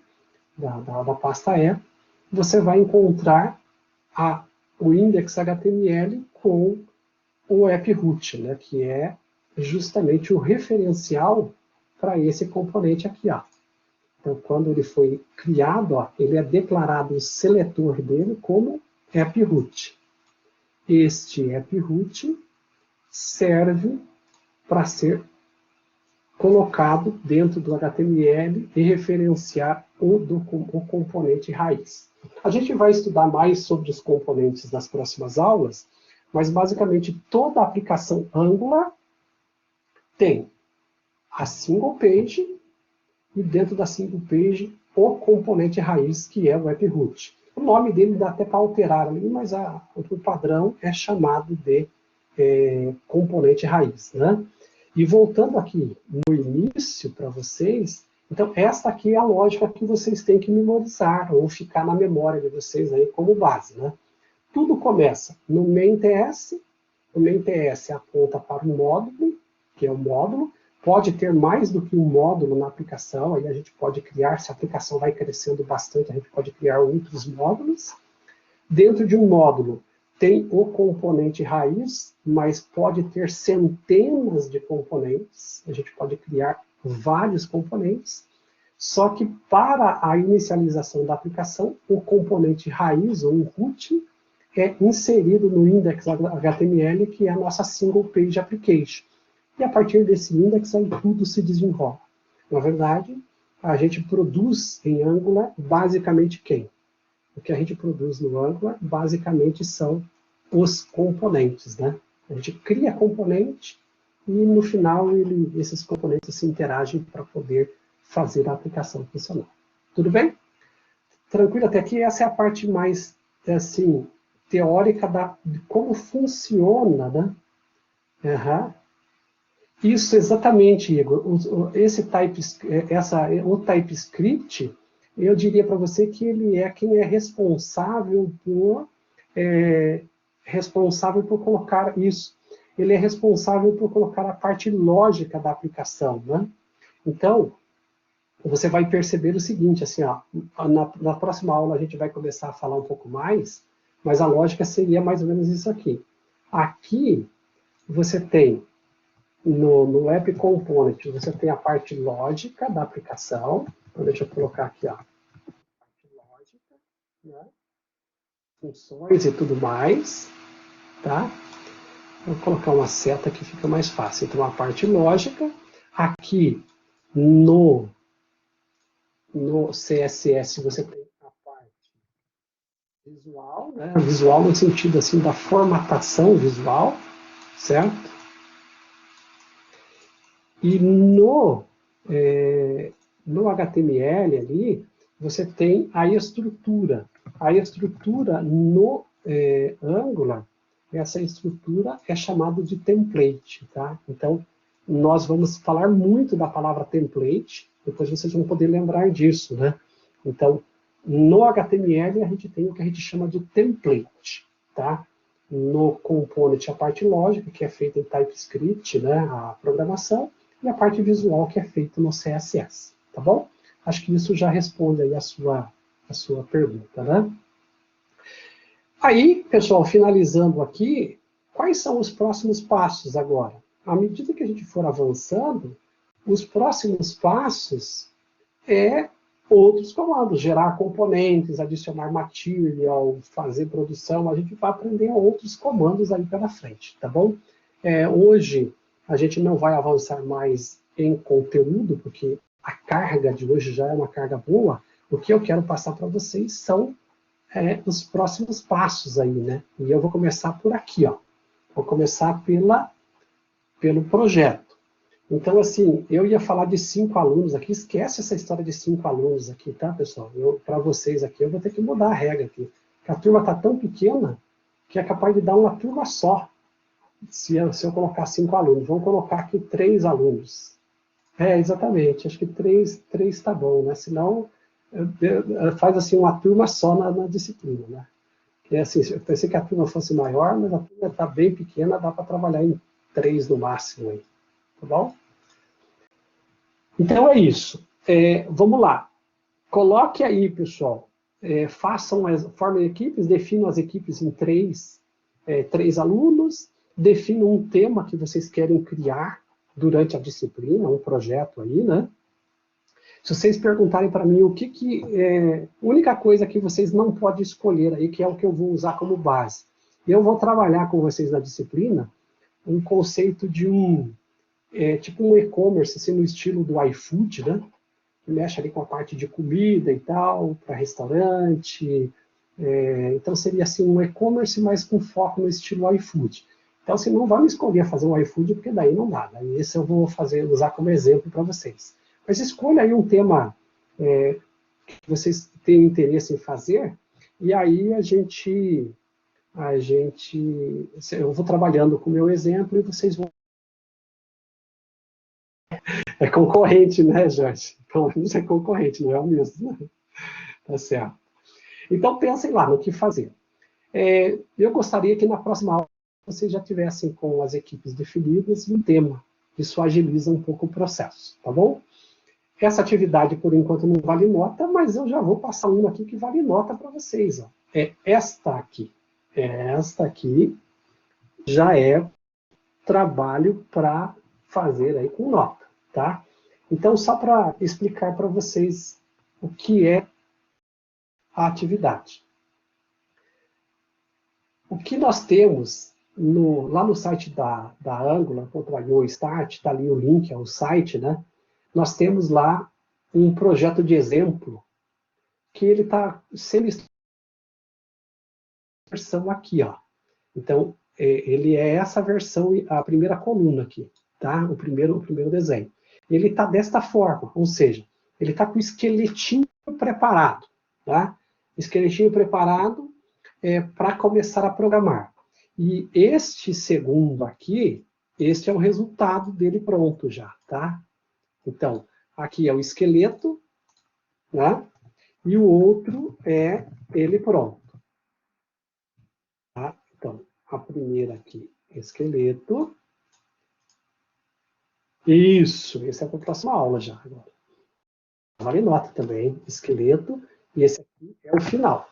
da pasta app, você vai encontrar o index HTML com o app root, né, que é justamente o referencial para esse componente aqui, ó. Então, quando ele foi criado, ó, ele é declarado o seletor dele como app root. Este app root serve para ser colocado dentro do HTML e referenciar o componente raiz. A gente vai estudar mais sobre os componentes nas próximas aulas, mas basicamente toda aplicação Angular tem a single page e dentro da single page o componente raiz, que é o app root. O nome dele dá até para alterar ali, mas o padrão é chamado de componente raiz, né? E voltando aqui no início para vocês, então esta aqui é a lógica que vocês têm que memorizar ou ficar na memória de vocês aí como base, né? Tudo começa no main.ts, o main.ts aponta para o módulo, que é o módulo, pode ter mais do que um módulo na aplicação, aí a gente pode criar, se a aplicação vai crescendo bastante, a gente pode criar outros módulos. Dentro de um módulo tem o componente raiz, mas pode ter centenas de componentes, a gente pode criar vários componentes, só que para a inicialização da aplicação, o componente raiz, ou um root, é inserido no index HTML, que é a nossa single page application. E a partir desse index, aí tudo se desenrola. Na verdade, a gente produz em Angular basicamente quem? O que a gente produz no Angular, basicamente, são os componentes, né? A gente cria componente e, no final, esses componentes se interagem para poder fazer a aplicação funcionar. Tudo bem? Tranquilo até aqui? Essa é a parte mais, assim, teórica de como funciona, né? Uhum. Isso, exatamente, Igor. O TypeScript, eu diria para você que ele é quem é responsável por colocar isso. Ele é responsável por colocar a parte lógica da aplicação, né? Então, você vai perceber o seguinte, assim, ó, na próxima aula a gente vai começar a falar um pouco mais, mas a lógica seria mais ou menos isso aqui. Aqui, você tem no App Component, você tem a parte lógica da aplicação. Então, deixa eu colocar aqui, ó, a parte lógica, né? Funções e tudo mais, tá? Vou colocar uma seta que fica mais fácil. Então, a parte lógica, aqui no CSS você tem a parte visual, né? Visual no sentido assim da formatação visual, certo? E no HTML ali, você tem a estrutura. A estrutura no Angular, essa estrutura é chamada de template, tá? Então, nós vamos falar muito da palavra template, depois vocês vão poder lembrar disso, né? Então, no HTML, a gente tem o que a gente chama de template, tá? No component, a parte lógica, que é feita em TypeScript, né? A programação, e a parte visual, que é feita no CSS, tá bom? Acho que isso já responde aí a sua pergunta, né? Aí, pessoal, finalizando aqui, quais são os próximos passos agora? À medida que a gente for avançando, os próximos passos é outros comandos, gerar componentes, adicionar material, fazer produção, a gente vai aprender outros comandos aí pela frente, tá bom? Hoje, a gente não vai avançar mais em conteúdo, porque a carga de hoje já é uma carga boa. O que eu quero passar para vocês são os próximos passos aí, né? E eu vou começar por aqui, ó. Vou começar pelo projeto. Então, assim, eu ia falar de 5 alunos aqui, esquece essa história de 5 alunos aqui, tá, pessoal? Para vocês aqui, eu vou ter que mudar a regra aqui. Porque a turma está tão pequena que é capaz de dar uma turma só. Se eu colocar 5 alunos, vamos colocar aqui 3 alunos. Exatamente, acho que 3 está bom, né? Senão, faz assim uma turma só na disciplina, né? Assim, eu pensei que a turma fosse maior, mas a turma está bem pequena, dá para trabalhar em 3 no máximo aí, tá bom? Então é isso. Vamos lá. Coloque aí, pessoal. Formem equipes, definam as equipes em três alunos, definam um tema que vocês querem criar durante a disciplina, um projeto aí, né? Se vocês perguntarem para mim a única coisa que vocês não podem escolher aí, que é o que eu vou usar como base. Eu vou trabalhar com vocês na disciplina um conceito de tipo um e-commerce, assim, no estilo do iFood, né? Que mexe ali com a parte de comida e tal, para restaurante. Então seria assim um e-commerce, mas com foco no estilo iFood. Então você não vai me escolher fazer um iFood, porque daí não dá. Daí esse eu vou usar como exemplo para vocês. Mas escolha aí um tema que vocês têm interesse em fazer, e aí eu vou trabalhando com o meu exemplo e vocês vão. É concorrente, né, Jorge? Pelo menos é concorrente, não é o mesmo, né? Tá certo. Então pensem lá no que fazer. Eu gostaria que na próxima aula vocês já tivessem com as equipes definidas e um tema. Isso agiliza um pouco o processo, tá bom? Essa atividade, por enquanto, não vale nota, mas eu já vou passar uma aqui que vale nota para vocês. Ó. Esta aqui. Esta aqui já é trabalho para fazer aí com nota, tá? Então, só para explicar para vocês o que é a atividade. O que nós temos lá no site da Angular.io Start, está ali o link ao site, né? Nós temos lá um projeto de exemplo que ele está sendo versão aqui, ó. Então, ele é essa versão, a primeira coluna aqui, tá? O primeiro desenho. Ele está desta forma, ou seja, ele está com o esqueletinho preparado, tá? Esqueletinho preparado para começar a programar. E este segundo aqui, este é o resultado dele pronto já, tá? Então, aqui é o esqueleto, né? E o outro é ele pronto. Tá? Então, a primeira aqui, esqueleto. Isso, esse é para a próxima aula já. Agora. Vale nota também, esqueleto. E esse aqui é o final.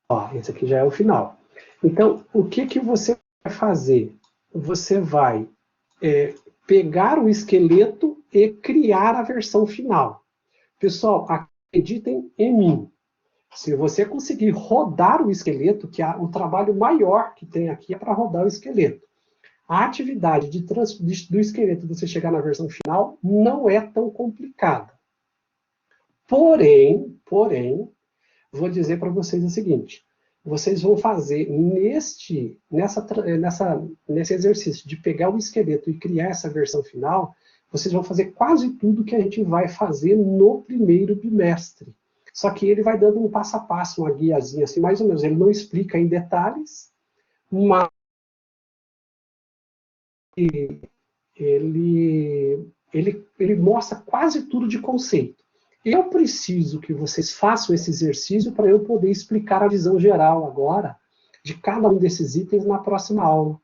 Ó, esse aqui já é o final. Então, o que você vai fazer? Você vai pegar o esqueleto e criar a versão final. Pessoal, acreditem em mim. Se você conseguir rodar o esqueleto, que o trabalho maior que tem aqui é para rodar o esqueleto. A atividade do esqueleto, você chegar na versão final, não é tão complicada. Porém, vou dizer para vocês o seguinte, vocês vão fazer nesse exercício de pegar o esqueleto e criar essa versão final, vocês vão fazer quase tudo que a gente vai fazer no primeiro bimestre. Só que ele vai dando um passo a passo, uma guiazinha, assim, mais ou menos. Ele não explica em detalhes, mas ele mostra quase tudo de conceito. Eu preciso que vocês façam esse exercício para eu poder explicar a visão geral agora de cada um desses itens na próxima aula.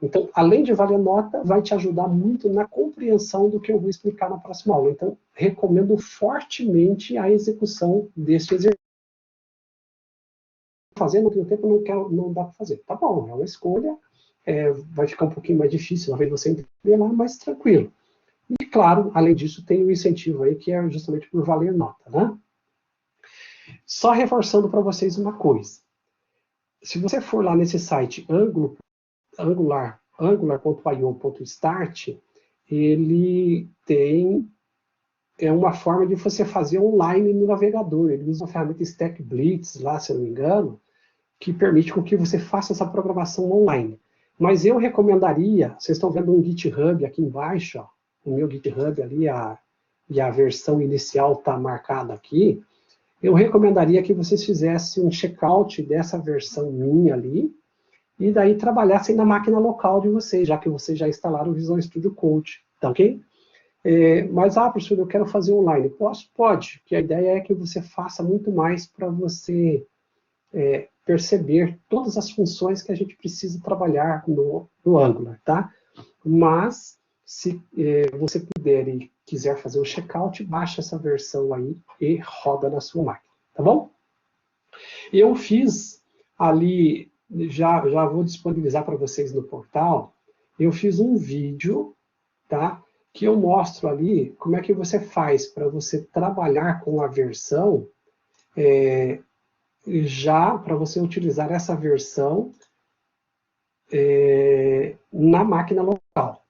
Então, além de valer nota, vai te ajudar muito na compreensão do que eu vou explicar na próxima aula. Então, recomendo fortemente a execução deste exercício. Fazer, não tenho tempo, não dá para fazer. Tá bom, é uma escolha, vai ficar um pouquinho mais difícil, talvez você entender lá, mas tranquilo. E, claro, além disso, tem o incentivo aí, que é justamente por valer nota, né? Só reforçando para vocês uma coisa. Se você for lá nesse site angular.io.start, ele tem uma forma de você fazer online no navegador. Ele usa a ferramenta Stack Blitz, lá, se eu não me engano, que permite com que você faça essa programação online. Mas eu recomendaria, vocês estão vendo um GitHub aqui embaixo, ó, o meu GitHub ali, e a versão inicial está marcada aqui, eu recomendaria que vocês fizessem um checkout dessa versão minha ali, e daí trabalhassem na máquina local de vocês, já que vocês já instalaram o Visual Studio Code, tá ok? Mas, professor, eu quero fazer online. Pode, porque a ideia é que você faça muito mais para você perceber todas as funções que a gente precisa trabalhar no Angular, tá? Mas, se você puder e quiser fazer o checkout, baixa essa versão aí e roda na sua máquina, tá bom? Eu fiz ali, já vou disponibilizar para vocês no portal, eu fiz um vídeo, tá? Que eu mostro ali como é que você faz para você trabalhar com a versão, já para você utilizar essa versão na máquina local.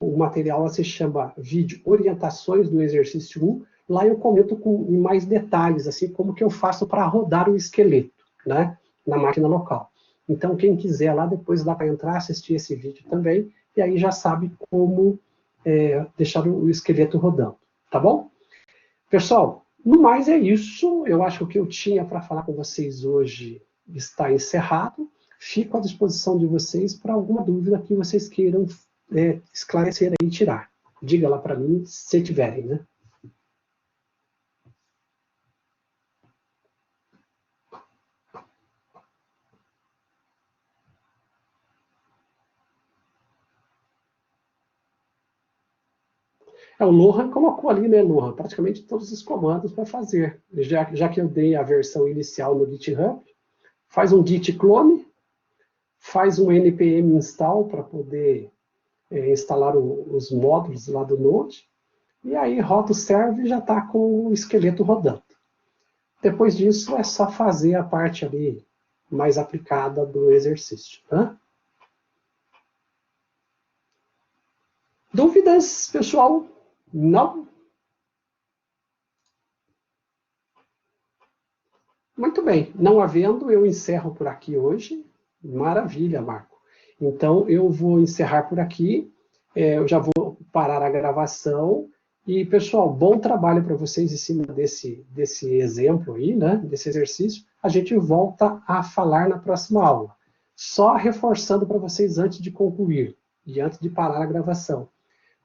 O material se chama Vídeo Orientações do Exercício 1. Lá eu comento com mais detalhes, assim, como que eu faço para rodar o esqueleto, né, na máquina local. Então, quem quiser lá, depois dá para entrar, assistir esse vídeo também, e aí já sabe como deixar o esqueleto rodando, tá bom? Pessoal, no mais é isso. Eu acho que o que eu tinha para falar com vocês hoje está encerrado. Fico à disposição de vocês para alguma dúvida que vocês queiram esclarecer e tirar. Diga lá para mim, se tiverem, né? O Lohan colocou ali, né, Lohan, praticamente todos os comandos para fazer. Já que eu dei a versão inicial no GitHub, faz um git clone, faz um npm install para poder instalar os módulos lá do Node, e aí roda o server e já está com o esqueleto rodando. Depois disso, é só fazer a parte ali mais aplicada do exercício. Tá? Dúvidas, pessoal? Não? Muito bem. Não havendo, eu encerro por aqui hoje. Maravilha, Marco. Então, eu vou encerrar por aqui. Eu já vou parar a gravação. E, pessoal, bom trabalho para vocês em cima desse exemplo aí, né? Desse exercício. A gente volta a falar na próxima aula. Só reforçando para vocês antes de concluir e antes de parar a gravação.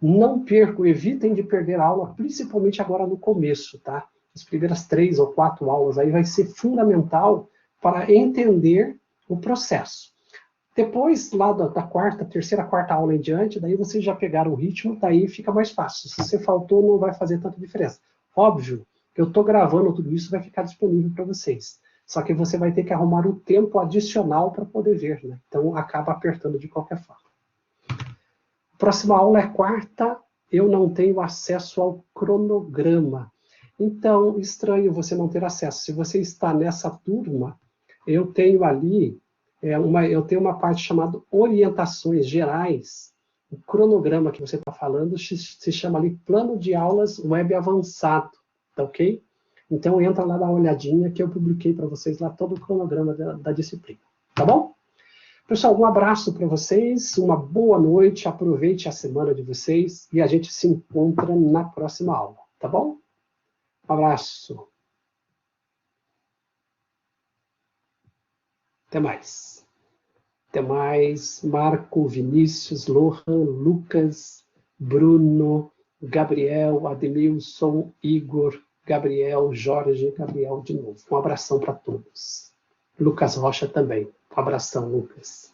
Não percam, evitem de perder a aula, principalmente agora no começo, tá? As primeiras 3 ou 4 aulas aí vai ser fundamental para entender o processo. Depois, lá da terceira, quarta aula em diante, daí vocês já pegaram o ritmo, daí fica mais fácil. Se você faltou, não vai fazer tanta diferença. Óbvio, eu estou gravando tudo isso, vai ficar disponível para vocês. Só que você vai ter que arrumar um tempo adicional para poder ver, né? Então, acaba apertando de qualquer forma. Próxima aula é quarta, eu não tenho acesso ao cronograma. Então, estranho você não ter acesso. Se você está nessa turma, eu tenho ali, eu tenho uma parte chamada orientações gerais. O cronograma que você está falando se chama ali Plano de Aulas Web Avançado, tá ok? Então, entra lá, dá uma olhadinha, que eu publiquei para vocês lá todo o cronograma da disciplina, tá bom? Pessoal, um abraço para vocês, uma boa noite, aproveite a semana de vocês e a gente se encontra na próxima aula, tá bom? Um abraço. Até mais. Até mais, Marco, Vinícius, Lohan, Lucas, Bruno, Gabriel, Ademilson, Igor, Gabriel, Jorge, Gabriel de novo. Um abração para todos. Lucas Rocha também. Um abração, Lucas.